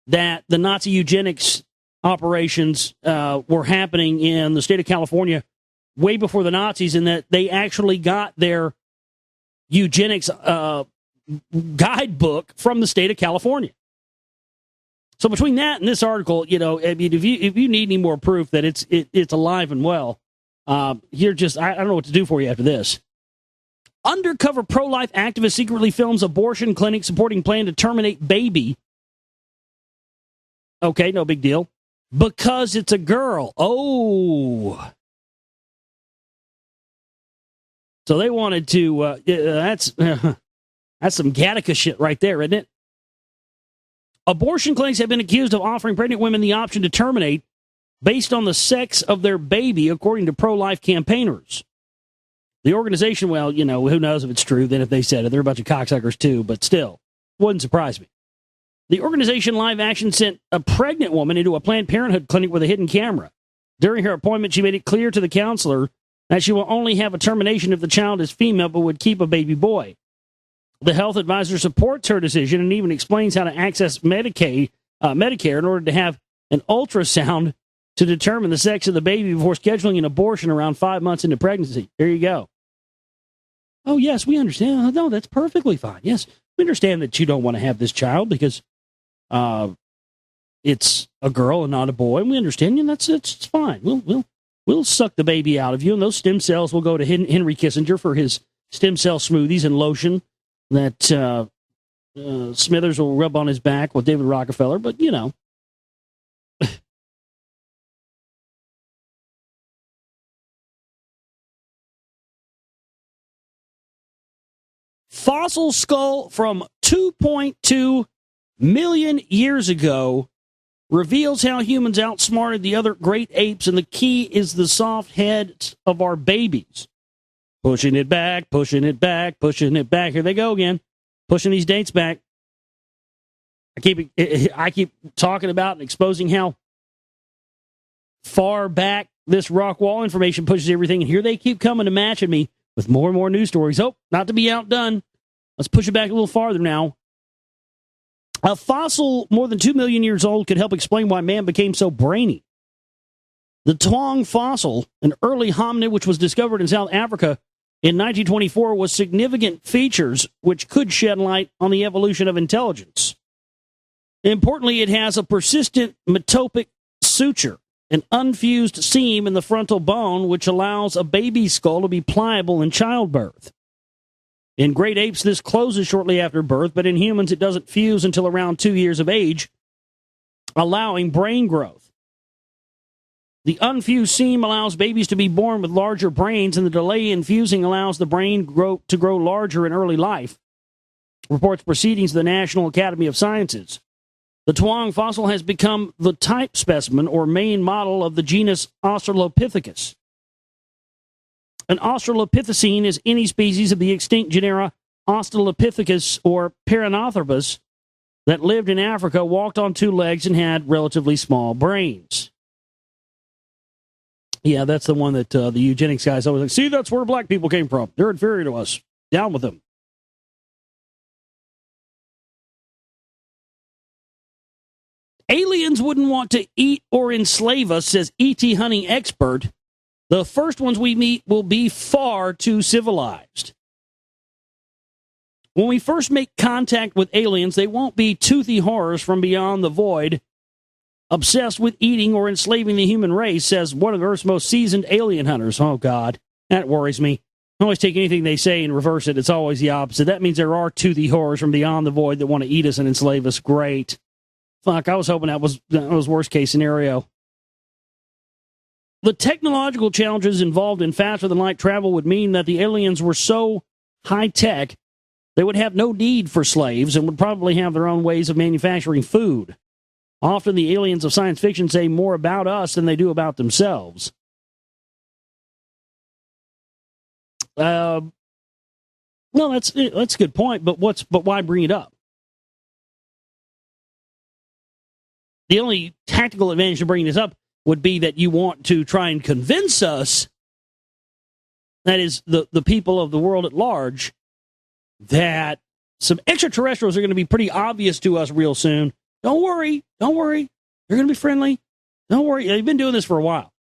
that the Nazi eugenics operations were happening in the state of California way before the Nazis, and that they actually got their eugenics guidebook from the state of California. So between that and this article, I mean, if you need any more proof that it's alive and well, you're just, I don't know what to do for you after this. Undercover pro-life activist secretly films abortion clinic supporting plan to terminate baby. Okay, no big deal. Because it's a girl. Oh. So they wanted to, that's some Gattaca shit right there, isn't it? Abortion clinics have been accused of offering pregnant women the option to terminate based on the sex of their baby, according to pro-life campaigners. The organization, well, who knows if it's true, then if they said it, they're a bunch of cocksuckers too, but still, wouldn't surprise me. The organization Live Action sent a pregnant woman into a Planned Parenthood clinic with a hidden camera. During her appointment, she made it clear to the counselor that she will only have a termination if the child is female, but would keep a baby boy. The health advisor supports her decision and even explains how to access Medicare in order to have an ultrasound to determine the sex of the baby before scheduling an abortion around 5 months into pregnancy. There you go. Oh, yes, we understand. No, that's perfectly fine. Yes, we understand that you don't want to have this child because it's a girl and not a boy. And we understand you. It's fine. We'll suck the baby out of you, and those stem cells will go to Henry Kissinger for his stem cell smoothies and lotion that Smithers will rub on his back with David Rockefeller. But, fossil skull from 2.2 million years ago reveals how humans outsmarted the other great apes, and the key is the soft heads of our babies. Pushing it back, pushing it back, pushing it back. Here they go again, pushing these dates back. I keep talking about and exposing how far back this rock wall information pushes everything, and here they keep coming to matching me with more and more news stories. Oh, not to be outdone. Let's push it back a little farther now. A fossil more than 2 million years old could help explain why man became so brainy. The Tuong fossil, an early hominid which was discovered in South Africa in 1924, was significant features which could shed light on the evolution of intelligence. Importantly, it has a persistent metopic suture, an unfused seam in the frontal bone, which allows a baby's skull to be pliable in childbirth. In great apes, this closes shortly after birth, but in humans, it doesn't fuse until around 2 years of age, allowing brain growth. The unfused seam allows babies to be born with larger brains, and the delay in fusing allows the brain to grow larger in early life, reports Proceedings of the National Academy of Sciences. The Tuong fossil has become the type specimen or main model of the genus Australopithecus. An Australopithecine is any species of the extinct genera Australopithecus or Paranthropus that lived in Africa, walked on two legs, and had relatively small brains. Yeah, that's the one that the eugenics guys always like, see, that's where black people came from. They're inferior to us. Down with them. Aliens wouldn't want to eat or enslave us, says E.T. hunting expert. The first ones we meet will be far too civilized. When we first make contact with aliens, they won't be toothy horrors from beyond the void, obsessed with eating or enslaving the human race, says one of the Earth's most seasoned alien hunters. Oh, God, that worries me. I always take anything they say and reverse it. It's always the opposite. That means there are toothy horrors from beyond the void that want to eat us and enslave us. Great. Fuck, I was hoping that was worst case scenario. The technological challenges involved in faster-than-light travel would mean that the aliens were so high-tech, they would have no need for slaves and would probably have their own ways of manufacturing food. Often the aliens of science fiction say more about us than they do about themselves. No, that's a good point, but why bring it up? The only tactical advantage to bringing this up would be that you want to try and convince us, that is, the people of the world at large, that some extraterrestrials are going to be pretty obvious to us real soon. Don't worry. They're going to be friendly. Don't worry. They've been doing this for a while.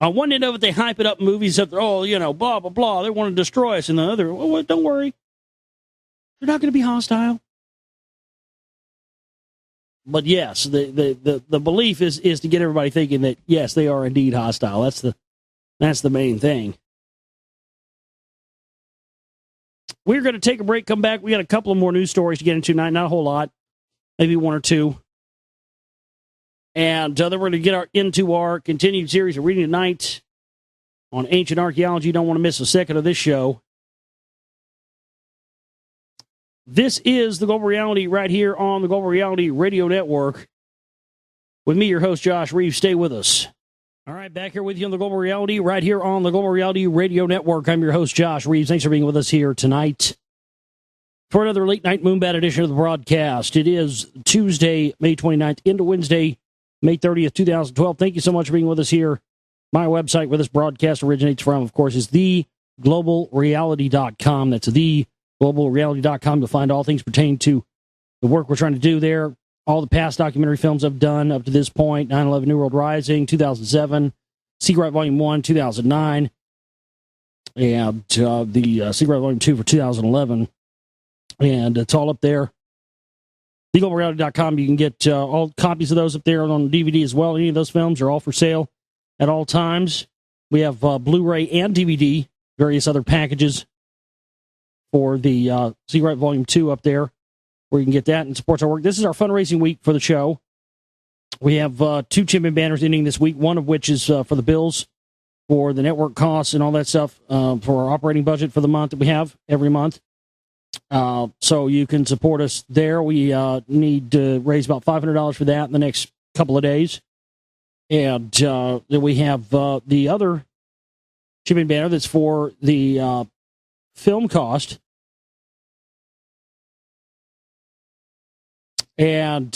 On one end of it, they hype it up in movies that, blah, blah, blah. They want to destroy us. And the other, don't worry. They're not going to be hostile. But yes, the belief is to get everybody thinking that, yes, they are indeed hostile. That's the main thing. We're going to take a break, come back. We got a couple of more news stories to get into tonight. Not a whole lot. Maybe one or two. And then we're going to get into our continued series of reading tonight on ancient archaeology. You don't want to miss a second of this show. This is The Global Reality right here on the Global Reality Radio Network. With me, your host, Josh Reeves. Stay with us. All right, back here with you on The Global Reality right here on the Global Reality Radio Network. I'm your host, Josh Reeves. Thanks for being with us here tonight for another late night Moonbat edition of the broadcast. It is Tuesday, May 29th into Wednesday, May 30th, 2012. Thank you so much for being with us here. My website where this broadcast originates from, of course, is theglobalreality.com. That's theglobalreality.com. You'll find all things pertaining to the work we're trying to do there. All the past documentary films I've done up to this point: 9/11 New World Rising, 2007, Secret Volume 1, 2009, and the Secret Volume 2 for 2011. And it's all up there. TheGlobalReality.com. You can get all copies of those up there on DVD as well. Any of those films are all for sale at all times. We have Blu-ray and DVD, various other packages for the Secret Volume 2 up there, where you can get that and supports our work. This is our fundraising week for the show. We have 2 champion banners ending this week, one of which is for the bills, for the network costs and all that stuff, for our operating budget for the month that we have every month. So you can support us there. We need to raise about $500 for that in the next couple of days. And then we have the other champion banner that's for the film cost. And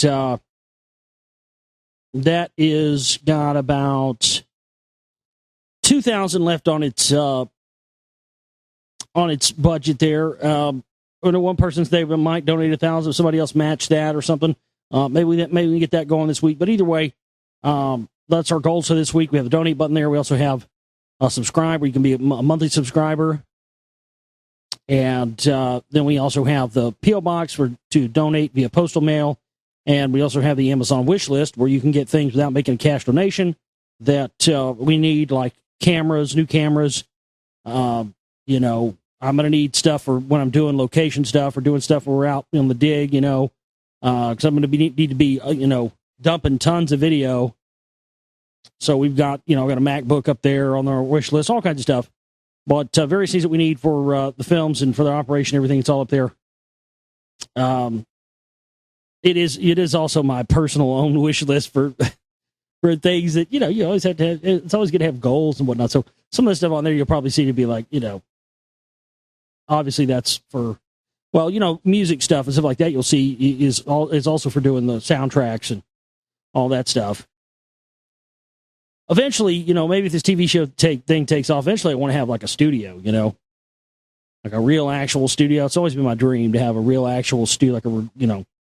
that is got about $2,000 left on its budget there. One person said we might donate $1,000. Somebody else match that or something. Maybe we get that going this week. But either way, that's our goal. So this week we have a donate button there. We also have a subscribe where you can be a monthly subscriber. And then we also have the P.O. Box to donate via postal mail. And we also have the Amazon wish list where you can get things without making a cash donation that we need, like cameras, new cameras. I'm going to need stuff for when I'm doing location stuff or doing stuff where we're out on the dig, because I'm going to need to be, dumping tons of video. So we've got, I've got a MacBook up there on our wish list, all kinds of stuff. But various things that we need for the films and for the operation, everything, it's all up there. It is also my personal own wish list for things that, you always have to have. It's always good to have goals and whatnot. So some of the stuff on there you'll probably see to be like, obviously that's for, music stuff and stuff like that you'll see is also for doing the soundtracks and all that stuff. Eventually, maybe if this TV show thing takes off, eventually I want to have like a studio, like a real actual studio. It's always been my dream to have a real actual studio, like a,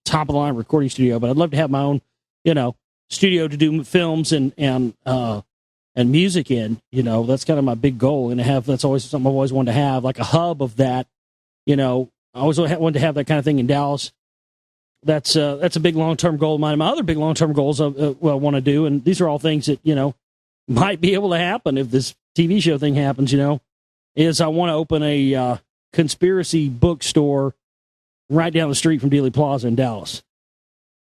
top of the line recording studio, but I'd love to have my own, studio to do films and music in, that's kind of my big goal. And that's always something I've always wanted to have, like a hub of that, I always wanted to have that kind of thing in Dallas. That's a big long-term goal of mine. My other big long-term goals I want to do, and these are all things that, might be able to happen if this TV show thing happens, is I want to open a conspiracy bookstore right down the street from Dealey Plaza in Dallas.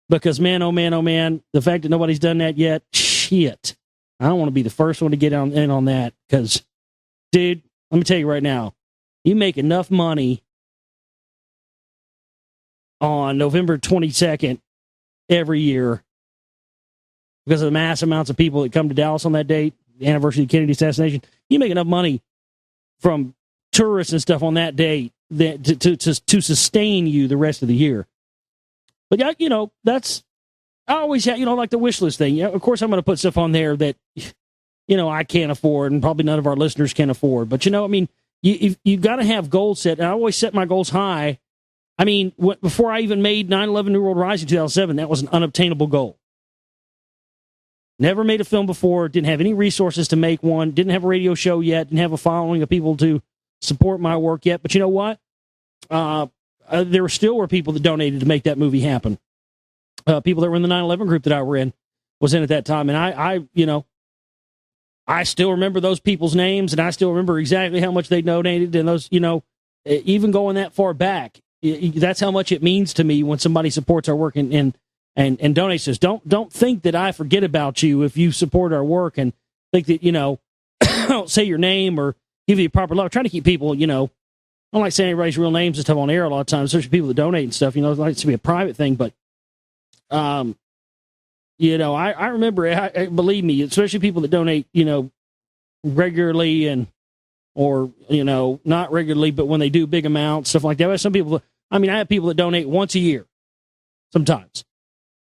Because, man, oh, man, the fact that nobody's done that yet, shit. I don't want to be the first one to get in on that. Because, dude, let me tell you right now, you make enough money on November 22nd every year because of the mass amounts of people that come to Dallas on that date, the anniversary of the Kennedy assassination. You make enough money from tourists and stuff on that date that to sustain you the rest of the year. But yeah, you know, that's, I always have, you know, like the wish list thing. Yeah, of course I'm going to put stuff on there that, you know, I can't afford and probably none of our listeners can afford. But, you know, I mean, you've got to have goals set. And I always set my goals high. I mean, before I even made 9/11 New World Rising 2007, that was an unobtainable goal. Never made a film before, didn't have any resources to make one, didn't have a radio show yet, didn't have a following of people to support my work yet. But you know what? There still were people that donated to make that movie happen. People that were in the 9/11 group that I was in at that time. And I, you know, I still remember those people's names, and I still remember exactly how much they donated. And those, you know, even going that far back, that's how much it means to me when somebody supports our work and donates us. Don't think that I forget about you if you support our work and think that, you know, I don't say your name or give you proper love. I'm trying to keep people, you know, I don't like saying everybody's real names and stuff on air a lot of times, especially people that donate and stuff. You know, it's like it to be a private thing, but you know, I remember, believe me, especially people that donate, you know, regularly or, you know, not regularly, but when they do big amounts, stuff like that. Some people, I mean, I have people that donate once a year sometimes,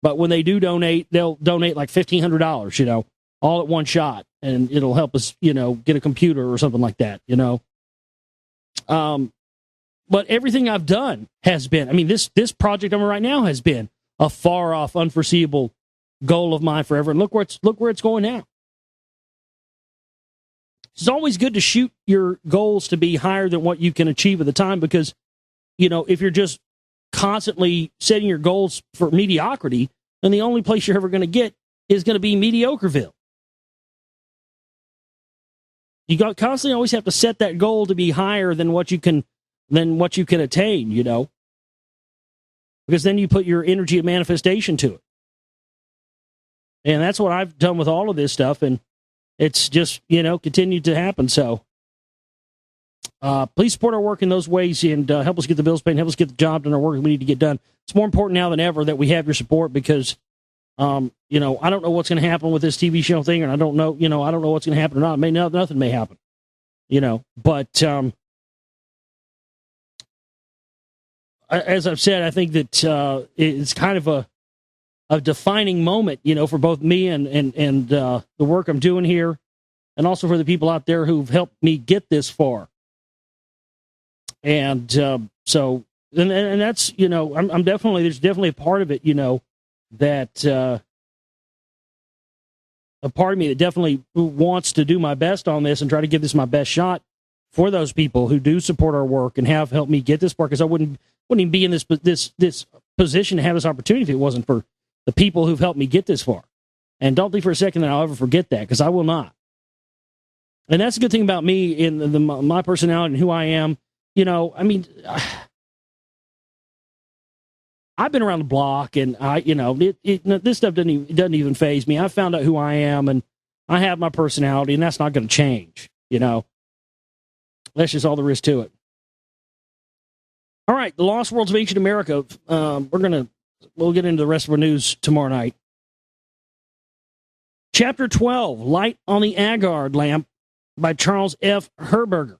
but when they do donate, they'll donate like $1,500, you know, all at one shot, and it'll help us, you know, get a computer or something like that, you know. But everything I've done has been, I mean, this project I'm in right now has been a far off, unforeseeable goal of mine forever. And look where it's going now. It's always good to shoot your goals to be higher than what you can achieve at the time, because, you know, if you're just constantly setting your goals for mediocrity, then the only place you're ever going to get is going to be Mediocreville. You constantly always have to set that goal to be higher than what you can attain, you know, because then you put your energy of manifestation to it. And that's what I've done with all of this stuff, and it's just, you know, continued to happen. So please support our work in those ways and help us get the bills paid and help us get the job done, our work we need to get done. It's more important now than ever that we have your support, because, you know, I don't know what's going to happen with this TV show thing, and I don't know what's going to happen or not. Nothing may happen, you know, but as I've said, I think that it's kind of a defining moment, you know, for both me and the work I'm doing here, and also for the people out there who've helped me get this far. And so that's, you know, I'm definitely, there's definitely a part of it, you know, that a part of me that definitely wants to do my best on this and try to give this my best shot for those people who do support our work and have helped me get this far, because I wouldn't even be in this position to have this opportunity if it wasn't for the people who've helped me get this far. And don't think for a second that I'll ever forget that, because I will not. And that's the good thing about me in my personality and who I am. You know, I mean, I've been around the block, and this stuff doesn't even faze me. I found out who I am, and I have my personality, and that's not going to change. You know, that's just all there is to it. All right, the Lost Worlds of Ancient America. We'll get into the rest of our news tomorrow night. Chapter 12, Light on the Agard Lamp, by Charles F. Herberger.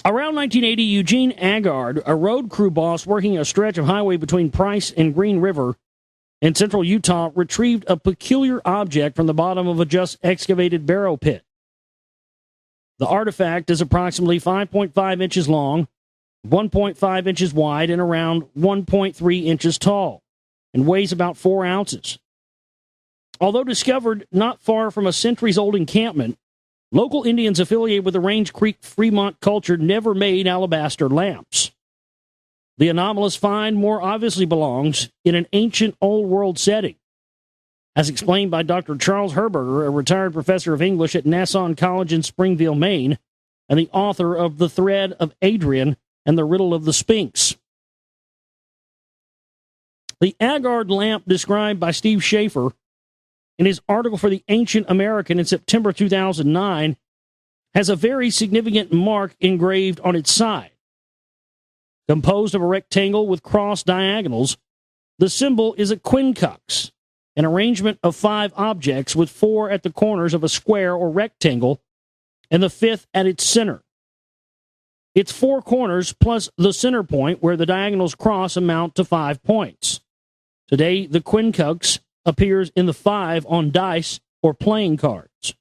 Around 1980, Eugene Agard, a road crew boss working a stretch of highway between Price and Green River in central Utah, retrieved a peculiar object from the bottom of a just excavated barrow pit. The artifact is approximately 5.5 inches long, 1.5 inches wide, and around 1.3 inches tall, and weighs about 4 ounces. Although discovered not far from a centuries-old encampment, local Indians affiliated with the Range Creek Fremont culture never made alabaster lamps. The anomalous find more obviously belongs in an ancient Old World setting, as explained by Dr. Charles Herberger, a retired professor of English at Nassau College in Springville, Maine, and the author of The Thread of Adrian and the Riddle of the Sphinx. The Agard lamp, described by Steve Schaefer in his article for the Ancient American in September 2009, has a very significant mark engraved on its side. Composed of a rectangle with cross diagonals, the symbol is a quincunx, an arrangement of 5 objects with 4 at the corners of a square or rectangle and the 5th at its center. Its 4 corners plus the center point where the diagonals cross amount to 5 points. Today, the quincunx appears in the 5 on dice or playing cards.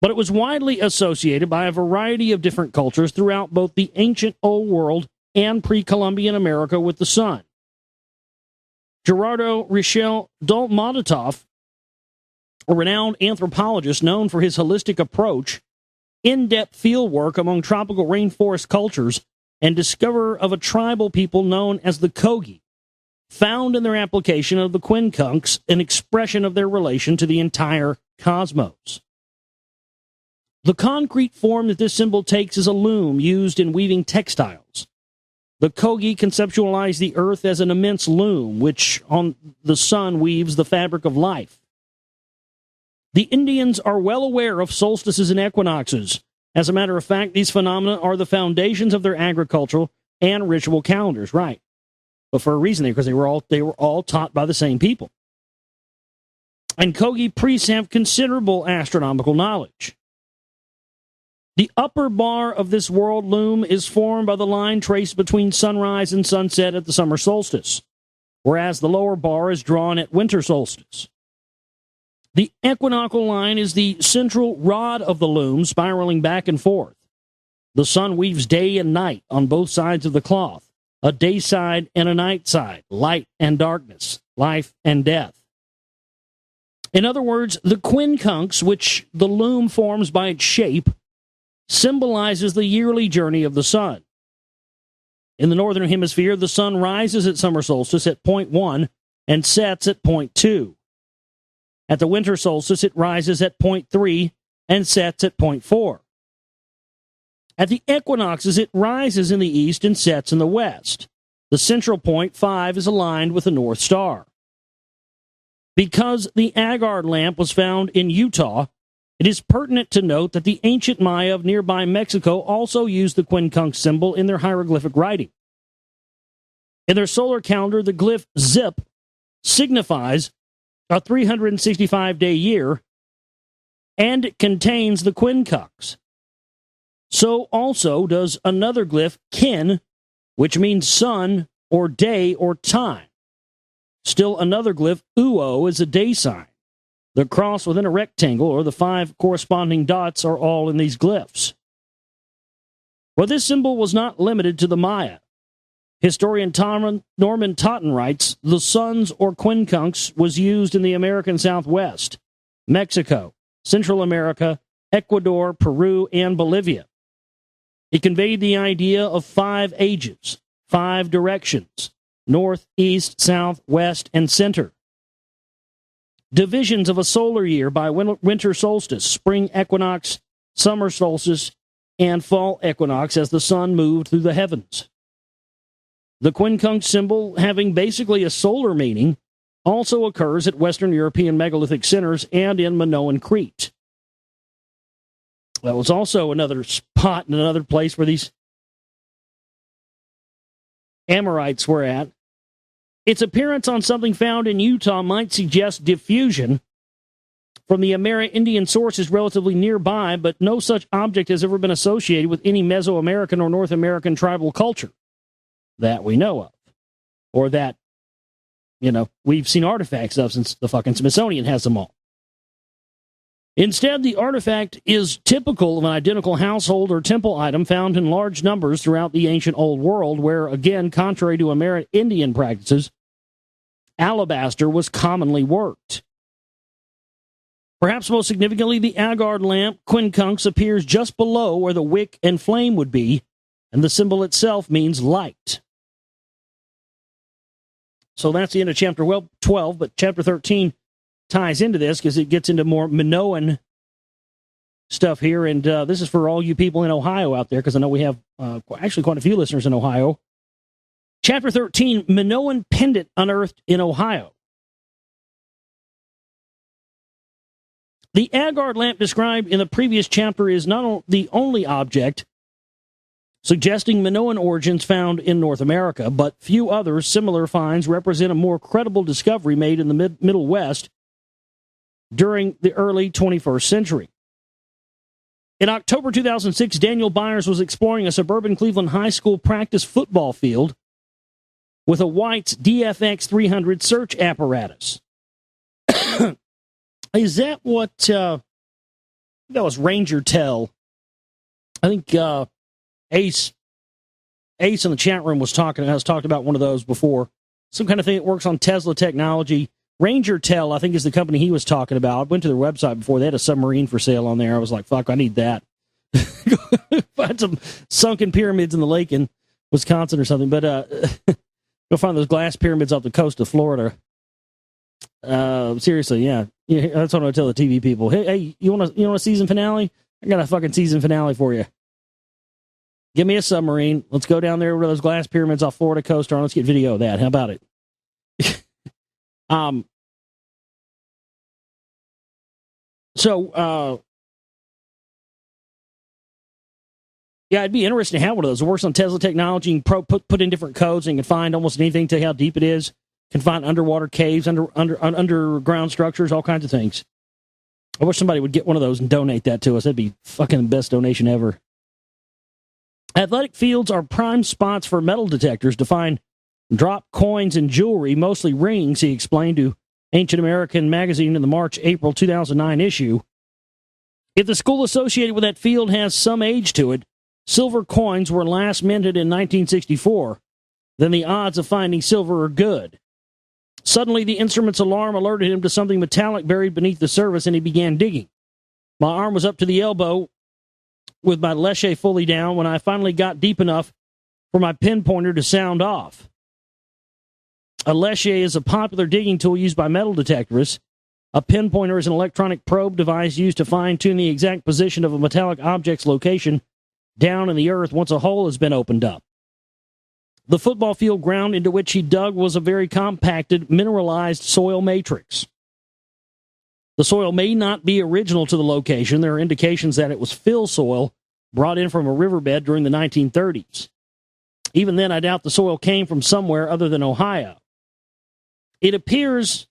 But it was widely associated by a variety of different cultures throughout both the ancient Old World and pre-Columbian America with the sun. Gerardo Richel Dolmatov, a renowned anthropologist known for his holistic approach, in-depth field work among tropical rainforest cultures, and discoverer of a tribal people known as the Kogi, found in their application of the quincunx an expression of their relation to the entire cosmos. The concrete form that this symbol takes is a loom used in weaving textiles. The Kogi conceptualized the earth as an immense loom, which on the sun weaves the fabric of life. The Indians are well aware of solstices and equinoxes. As a matter of fact, these phenomena are the foundations of their agricultural and ritual calendars, right? But for a reason, because they were all taught by the same people. And Kogi priests have considerable astronomical knowledge. The upper bar of this world loom is formed by the line traced between sunrise and sunset at the summer solstice, whereas the lower bar is drawn at winter solstice. The equinoctial line is the central rod of the loom, spiraling back and forth. The sun weaves day and night on both sides of the cloth, a day side and a night side, light and darkness, life and death. In other words, the quincunx, which the loom forms by its shape, symbolizes the yearly journey of the sun. In the northern hemisphere, the sun rises at summer solstice at point 1 and sets at point 2. At the winter solstice, it rises at point 3 and sets at point 4. At the equinoxes, it rises in the east and sets in the west. The central point, 5, is aligned with the North Star. Because the Agar lamp was found in Utah, it is pertinent to note that the ancient Maya of nearby Mexico also used the quincunx symbol in their hieroglyphic writing. In their solar calendar, the glyph Zip signifies a 365-day year, and it contains the quincunx. So also does another glyph, Kin, which means sun or day or time. Still another glyph, Uo, is a day sign. The cross within a rectangle, or the 5 corresponding dots, are all in these glyphs. Well, this symbol was not limited to the Maya. Historian Norman Totten writes, the sun's or quincunx was used in the American Southwest, Mexico, Central America, Ecuador, Peru, and Bolivia. It conveyed the idea of 5 ages, 5 directions, north, east, south, west, and center. Divisions of a solar year by winter solstice, spring equinox, summer solstice, and fall equinox as the sun moved through the heavens. The quincunx symbol, having basically a solar meaning, also occurs at Western European megalithic centers and in Minoan Crete. That was also another spot and another place where these Amorites were at. Its appearance on something found in Utah might suggest diffusion from the Amerindian sources relatively nearby, but no such object has ever been associated with any Mesoamerican or North American tribal culture that we know of. Or that, we've seen artifacts of, since the fucking Smithsonian has them all. Instead, the artifact is typical of an identical household or temple item found in large numbers throughout the ancient Old World, where, again, contrary to Amerindian practices, alabaster was commonly worked. Perhaps most significantly, the Agar lamp quincunx appears just below where the wick and flame would be, and the symbol itself means light. So that's the end of chapter 12, but chapter 13 ties into this because it gets into more Minoan stuff here, and this is for all you people in Ohio out there, because I know we have actually quite a few listeners in Ohio. Chapter 13, Minoan pendant unearthed in Ohio. The Agar lamp described in the previous chapter is not the only object suggesting Minoan origins found in North America, but few other similar finds represent a more credible discovery made in the Middle West during the early 21st century. In October 2006, Daniel Byers was exploring a suburban Cleveland high school practice football field with a White's DFX 300 search apparatus. Is that what, that was Ranger Tell. I think Ace in the chat room was talked about one of those before. Some kind of thing that works on Tesla technology. Ranger Tell, I think, is the company he was talking about. I went to their website before. They had a submarine for sale on there. I was like, fuck, I need that. Find some sunken pyramids in the lake in Wisconsin or something. But go find those glass pyramids off the coast of Florida. Seriously, yeah. That's what I tell the TV people. Hey, you want a season finale? I got a fucking season finale for you. Give me a submarine. Let's go down there where those glass pyramids off Florida coast are. Let's get video of that. How about it? Yeah, it'd be interesting to have one of those. It works on Tesla technology. You can put in different codes and you can find almost anything, to how deep it is. Can find underwater caves, underground structures, all kinds of things. I wish somebody would get one of those and donate that to us. That'd be fucking the best donation ever. Athletic fields are prime spots for metal detectors to find dropped coins and jewelry, mostly rings, he explained to Ancient American magazine in the March-April 2009 issue. If the school associated with that field has some age to it, silver coins were last minted in 1964, then the odds of finding silver are good. Suddenly, the instrument's alarm alerted him to something metallic buried beneath the surface, and he began digging. My arm was up to the elbow with my lache fully down when I finally got deep enough for my pinpointer to sound off. A lache is a popular digging tool used by metal detectorists. A pinpointer is an electronic probe device used to fine-tune the exact position of a metallic object's location down in the earth once a hole has been opened up. The football field ground into which he dug was a very compacted, mineralized soil matrix. The soil may not be original to the location. There are indications that it was fill soil brought in from a riverbed during the 1930s. Even then, I doubt the soil came from somewhere other than Ohio. It appears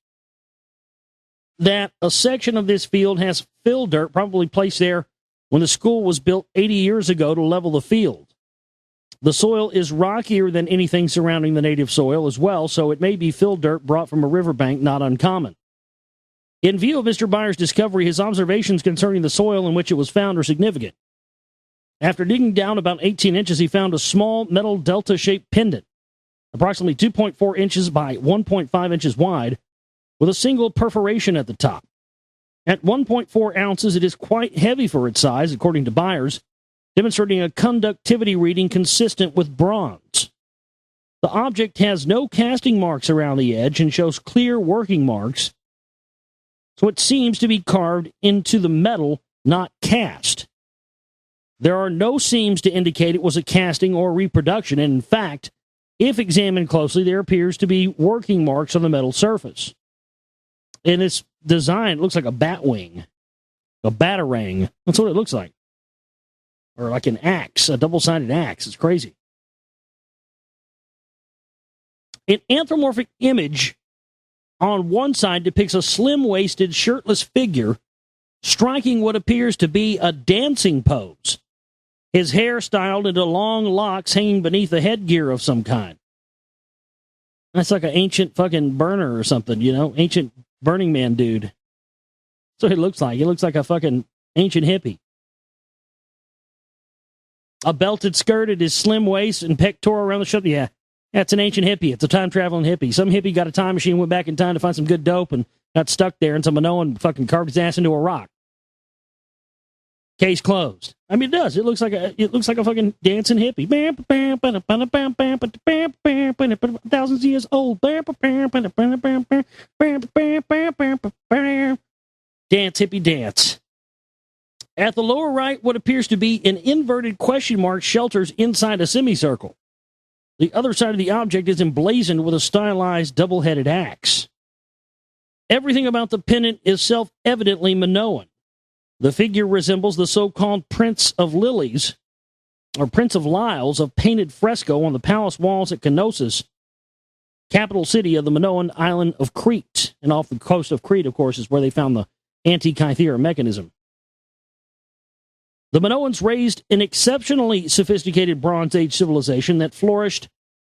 that a section of this field has fill dirt, probably placed there when the school was built 80 years ago to level the field. The soil is rockier than anything surrounding the native soil as well, so it may be fill dirt brought from a riverbank, not uncommon. In view of Mr. Byers' discovery, his observations concerning the soil in which it was found are significant. After digging down about 18 inches, he found a small metal delta-shaped pendant, approximately 2.4 inches by 1.5 inches wide, with a single perforation at the top. At 1.4 ounces, it is quite heavy for its size, according to Byers, demonstrating a conductivity reading consistent with bronze. The object has no casting marks around the edge and shows clear working marks, so it seems to be carved into the metal, not cast. There are no seams to indicate it was a casting or reproduction, and in fact, if examined closely, there appears to be working marks on the metal surface. In its design, it looks like a bat wing, a batarang. That's what it looks like. Or like an axe, a double-sided axe. It's crazy. An anthropomorphic image on one side depicts a slim-waisted, shirtless figure striking what appears to be a dancing pose. His hair styled into long locks hanging beneath a headgear of some kind. That's like an ancient fucking burner or something, you know? Ancient Burning Man dude. That's what it looks like. It looks like a fucking ancient hippie. A belted skirt at his slim waist and pectoral around the shoulder. Yeah, that's an ancient hippie. It's a time-traveling hippie. Some hippie got a time machine, went back in time to find some good dope, and got stuck there, and some Minoan fucking carved his ass into a rock. Case closed. I mean, it does. It looks like a fucking dancing hippie. Thousands of years old. Dance, hippie, dance. At the lower right, what appears to be an inverted question mark shelters inside a semicircle. The other side of the object is emblazoned with a stylized double-headed axe. Everything about the pendant is self-evidently Minoan. The figure resembles the so-called Prince of Lilies, or Prince of Lyles, of painted fresco on the palace walls at Knossos, capital city of the Minoan island of Crete. And off the coast of Crete, of course, is where they found the Antikythera mechanism. The Minoans raised an exceptionally sophisticated Bronze Age civilization that flourished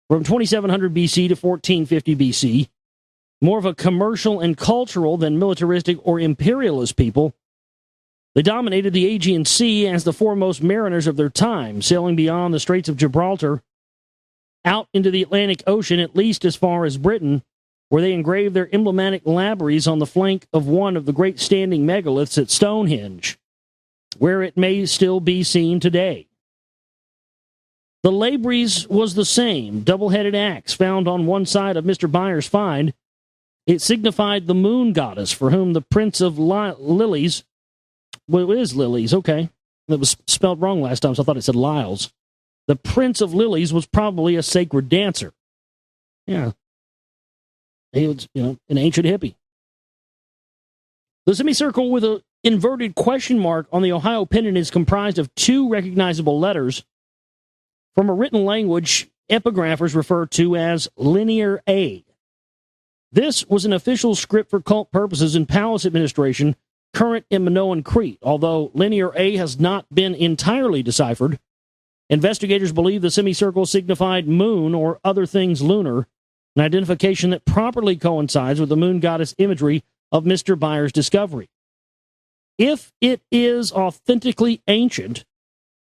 from 2700 BC to 1450 BC, more of a commercial and cultural than militaristic or imperialist people. They dominated the Aegean Sea as the foremost mariners of their time, sailing beyond the Straits of Gibraltar out into the Atlantic Ocean, at least as far as Britain, where they engraved their emblematic labyrinths on the flank of one of the great standing megaliths at Stonehenge, where it may still be seen today. The labyrinth was the same double-headed axe found on one side of Mr. Byers' find. It signified the moon goddess, for whom the Prince of Lilies, well, it is Lilies, okay. It was spelled wrong last time, so I thought it said Lyles. The Prince of Lilies was probably a sacred dancer. Yeah. He was, an ancient hippie. The semicircle with an inverted question mark on the Ohio pendant is comprised of two recognizable letters from a written language epigraphers refer to as Linear A. This was an official script for cult purposes in palace administration current in Minoan Crete. Although Linear A has not been entirely deciphered, investigators believe the semicircle signified moon or other things lunar, an identification that properly coincides with the moon goddess imagery of Mr. Byers' discovery. If it is authentically ancient,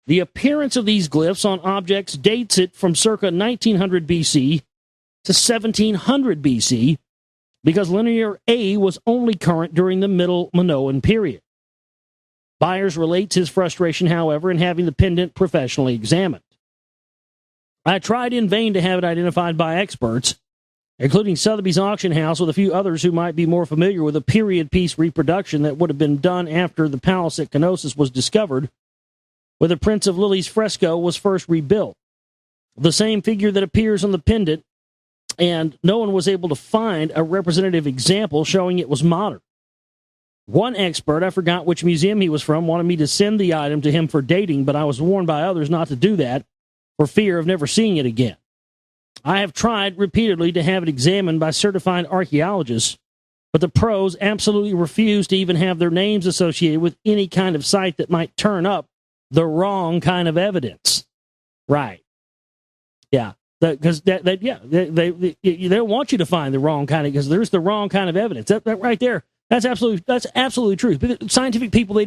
the appearance of these glyphs on objects dates it from circa 1900 BC to 1700 BC, because Linear A was only current during the Middle Minoan period. Byers relates his frustration, however, in having the pendant professionally examined. I tried in vain to have it identified by experts, including Sotheby's auction house with a few others who might be more familiar with a period piece reproduction that would have been done after the palace at Knossos was discovered, where the Prince of Lilies fresco was first rebuilt. The same figure that appears on the pendant, and no one was able to find a representative example showing it was modern. One expert, I forgot which museum he was from, wanted me to send the item to him for dating, but I was warned by others not to do that for fear of never seeing it again. I have tried repeatedly to have it examined by certified archaeologists, but the pros absolutely refuse to even have their names associated with any kind of site that might turn up the wrong kind of evidence. Right. Yeah. Because they don't want you to find the wrong kind of, because there's the wrong kind of evidence. That right there, that's absolutely true. Scientific people, they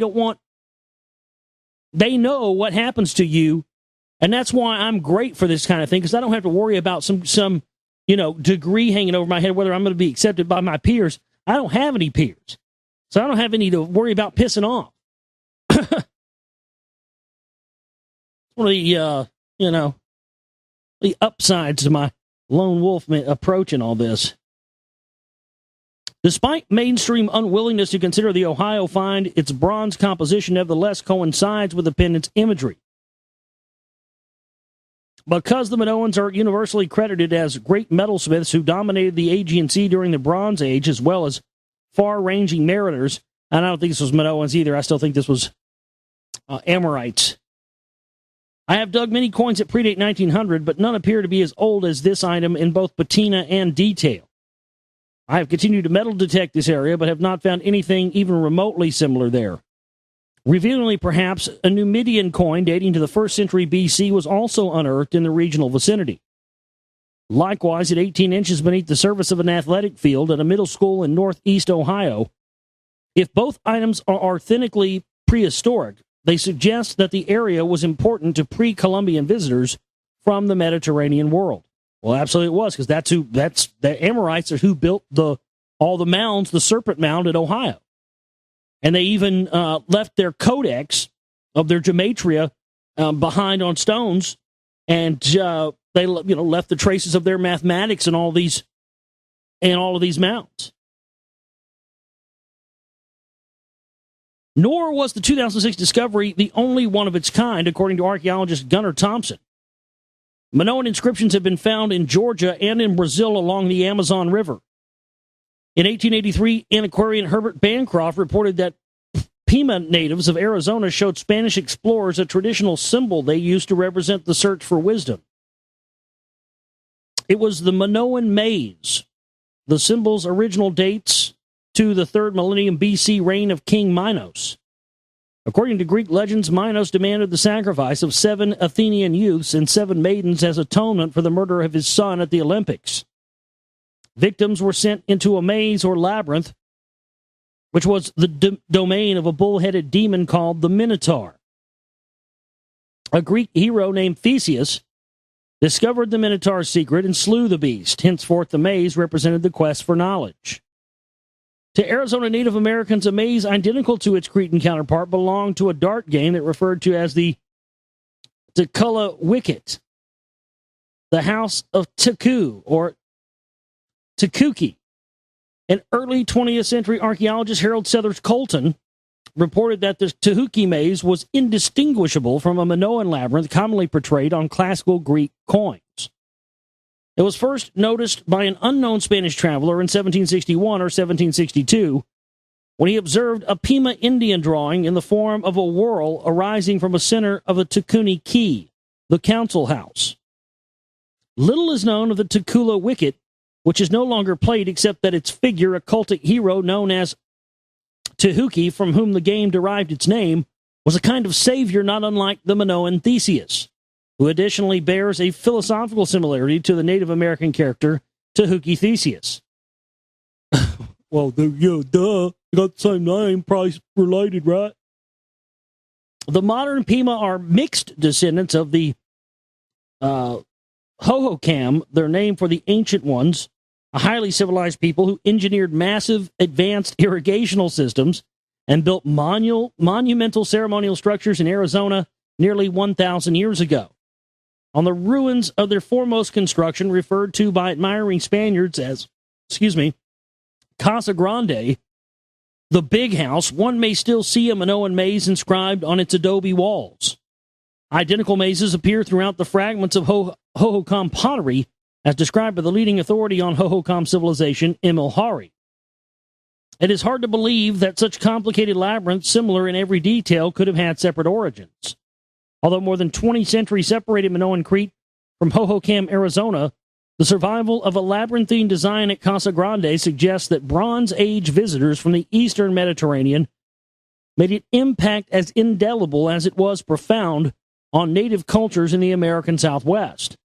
know what happens to you, and that's why I'm great for this kind of thing, because I don't have to worry about some degree hanging over my head whether I'm going to be accepted by my peers. I don't have any peers, so I don't have any to worry about pissing off. One of the upsides to my lone wolf approach in all this. Despite mainstream unwillingness to consider the Ohio find, its bronze composition nevertheless coincides with the pendant's imagery. Because the Minoans are universally credited as great metalsmiths who dominated the Aegean Sea during the Bronze Age, as well as far-ranging mariners, and I don't think this was Minoans either, I still think this was Amorites. I have dug many coins that predate 1900, but none appear to be as old as this item in both patina and detail. I have continued to metal detect this area, but have not found anything even remotely similar there. Revealingly, perhaps, a Numidian coin dating to the 1st century BC was also unearthed in the regional vicinity. Likewise, at 18 inches beneath the surface of an athletic field at a middle school in northeast Ohio, if both items are authentically prehistoric, they suggest that the area was important to pre-Columbian visitors from the Mediterranean world. Well, absolutely it was, because that's the Amorites are who built all the mounds, the Serpent Mound at Ohio. And they even left their codex of their gematria behind on stones, and they left the traces of their mathematics and all of these mounds. Nor was the 2006 discovery the only one of its kind, according to archaeologist Gunnar Thompson. Minoan inscriptions have been found in Georgia and in Brazil along the Amazon River. In 1883, antiquarian Herbert Bancroft reported that Pima natives of Arizona showed Spanish explorers a traditional symbol they used to represent the search for wisdom. It was the Minoan maze. The symbol's original dates to the 3rd millennium BC reign of King Minos. According to Greek legends, Minos demanded the sacrifice of 7 Athenian youths and 7 maidens as atonement for the murder of his son at the Olympics. Victims were sent into a maze or labyrinth, which was the domain of a bull-headed demon called the Minotaur. A Greek hero named Theseus discovered the Minotaur's secret and slew the beast. Henceforth, the maze represented the quest for knowledge. To Arizona Native Americans, a maze identical to its Cretan counterpart belonged to a dart game that referred to as the Tukulla Wicket, the House of Tuku, or Tukuki. An early 20th century archaeologist, Harold Sellers Colton, reported that the Tukuki maze was indistinguishable from a Minoan labyrinth commonly portrayed on classical Greek coins. It was first noticed by an unknown Spanish traveler in 1761 or 1762 when he observed a Pima Indian drawing in the form of a whorl arising from a center of a Tukuni key, the council house. Little is known of the Tukulla Wicket, which is no longer played except that its figure, a cultic hero known as Tehuki, from whom the game derived its name, was a kind of savior not unlike the Minoan Theseus, who additionally bears a philosophical similarity to the Native American character Tehuki Theseus. Well, duh. You got the same name, probably related, right? The modern Pima are mixed descendants of the Hohokam, their name for the ancient ones, a highly civilized people who engineered massive advanced irrigational systems and built monumental ceremonial structures in Arizona nearly 1,000 years ago. On the ruins of their foremost construction, referred to by admiring Spaniards as, Casa Grande, the big house, one may still see a Minoan maze inscribed on its adobe walls. Identical mazes appear throughout the fragments of Hohokam pottery, as described by the leading authority on Hohokam civilization, Emil Hari. It is hard to believe that such complicated labyrinths, similar in every detail, could have had separate origins. Although more than 20 centuries separated Minoan Crete from Hohokam, Arizona, the survival of a labyrinthine design at Casa Grande suggests that Bronze Age visitors from the eastern Mediterranean made an impact as indelible as it was profound on native cultures in the American Southwest.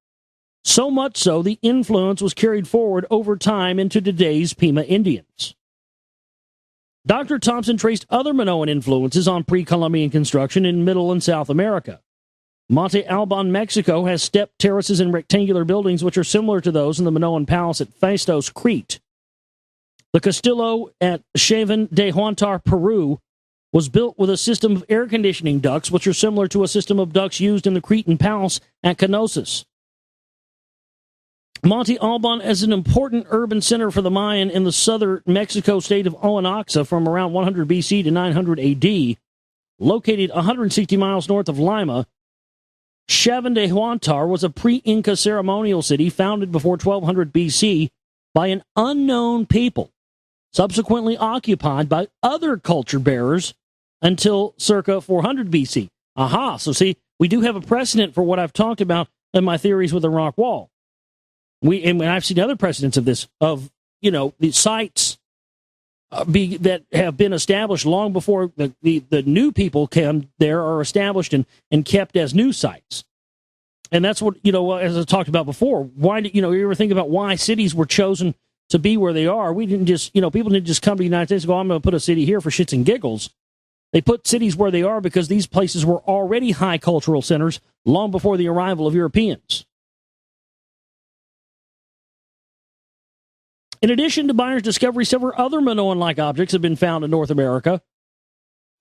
So much so, the influence was carried forward over time into today's Pima Indians. Dr. Thompson traced other Minoan influences on pre-Columbian construction in Middle and South America. Monte Alban, Mexico, has stepped terraces and rectangular buildings which are similar to those in the Minoan Palace at Festos, Crete. The Castillo at Chaven de Huantar, Peru, was built with a system of air conditioning ducts which are similar to a system of ducts used in the Cretan Palace at Knossos. Monte Alban is an important urban center for the Mayan in the southern Mexico state of Oaxaca from around 100 BC to 900 AD. Located 160 miles north of Lima, Chaven de Huantar was a pre-Inca ceremonial city founded before 1200 BC by an unknown people, subsequently occupied by other culture bearers until circa 400 BC. Aha, so see, we do have a precedent for what I've talked about in my theories with the rock wall. And I've seen other precedents of this, of, the sites that have been established long before the new people came there are established and kept as new sites. And that's what, as I talked about before, why, you ever think about why cities were chosen to be where they are? We didn't just, people didn't just come to the United States and go, I'm going to put a city here for shits and giggles. They put cities where they are because these places were already high cultural centers long before the arrival of Europeans. In addition to Byers' discovery, several other Minoan-like objects have been found in North America.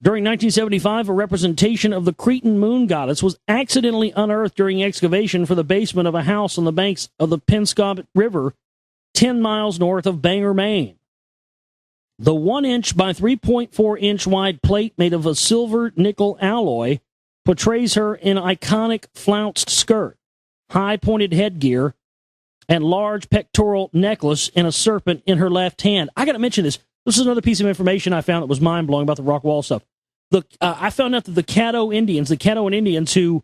During 1975, a representation of the Cretan moon goddess was accidentally unearthed during excavation for the basement of a house on the banks of the Penobscot River, 10 miles north of Bangor, Maine. The 1-inch by 3.4-inch wide plate made of a silver-nickel alloy portrays her in an iconic flounced skirt, high-pointed headgear, and large pectoral necklace and a serpent in her left hand. I got to mention this. This is another piece of information I found that was mind-blowing about the rock wall stuff. I found out that the Caddo Indians who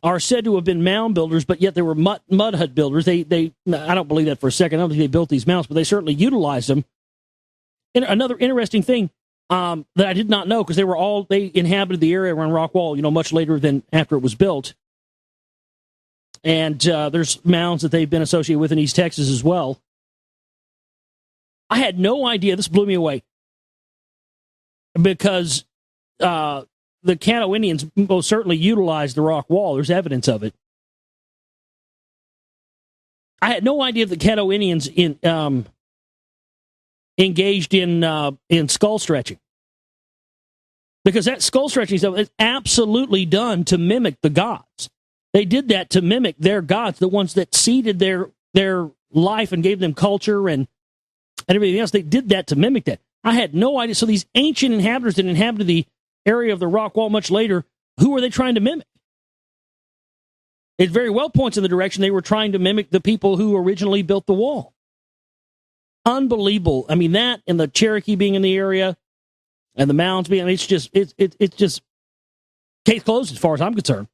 are said to have been mound builders, but yet they were mud hut builders. I don't believe that for a second. I don't think they built these mounds, but they certainly utilized them. And another interesting thing that I did not know, because they inhabited the area around Rockwall, much later than after it was built. And there's mounds that they've been associated with in East Texas as well. I had no idea. This blew me away. Because the Caddo Indians most certainly utilized the rock wall. There's evidence of it. I had no idea that the Caddo Indians engaged in skull stretching. Because that skull stretching stuff is absolutely done to mimic the gods. They did that to mimic their gods, the ones that seeded their life and gave them culture and everything else. They did that to mimic that. I had no idea. So these ancient inhabitants that inhabited the area of the rock wall much later, who were they trying to mimic? It very well points in the direction they were trying to mimic the people who originally built the wall. Unbelievable. I mean, that and the Cherokee being in the area and the mounds being, it's just case closed as far as I'm concerned.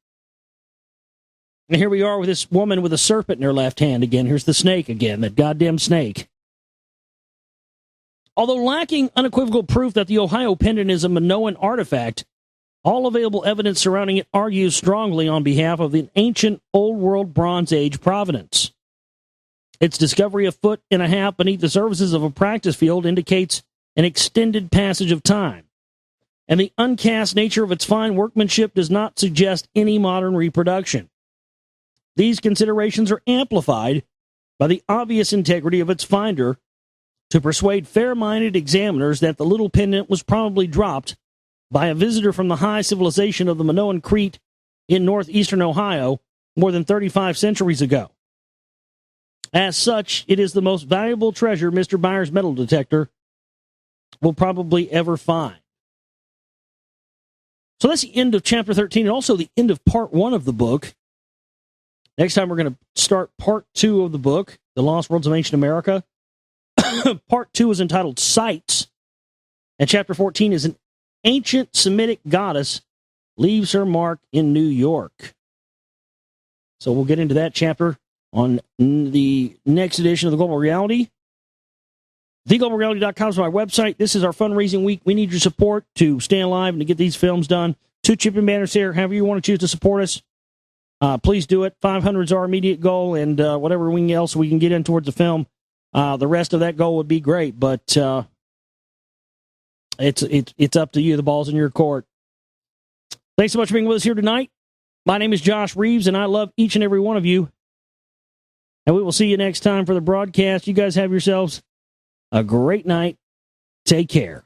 And here we are with this woman with a serpent in her left hand again. Here's the snake again, that goddamn snake. Although lacking unequivocal proof that the Ohio pendant is a Minoan artifact, all available evidence surrounding it argues strongly on behalf of the ancient Old World Bronze Age provenance. Its discovery a foot and a half beneath the surfaces of a practice field indicates an extended passage of time, and the uncast nature of its fine workmanship does not suggest any modern reproduction. These considerations are amplified by the obvious integrity of its finder to persuade fair-minded examiners that the little pendant was probably dropped by a visitor from the high civilization of the Minoan Crete in northeastern Ohio more than 35 centuries ago. As such, it is the most valuable treasure Mr. Byers' metal detector will probably ever find. So that's the end of Chapter 13 and also the end of Part 1 of the book. Next time we're going to start Part 2 of the book, The Lost Worlds of Ancient America. Part 2 is entitled Sites, and Chapter 14 is an ancient Semitic goddess leaves her mark in New York. So we'll get into that chapter on the next edition of The Global Reality. TheGlobalReality.com is my website. This is our fundraising week. We need your support to stay alive and to get these films done. 2 chipping banners here. However you want to choose to support us, please do it. 500 is our immediate goal, and whatever else we can get in towards the film. The rest of that goal would be great, but it's up to you. The ball's in your court. Thanks so much for being with us here tonight. My name is Josh Reeves, and I love each and every one of you. And we will see you next time for the broadcast. You guys have yourselves a great night. Take care.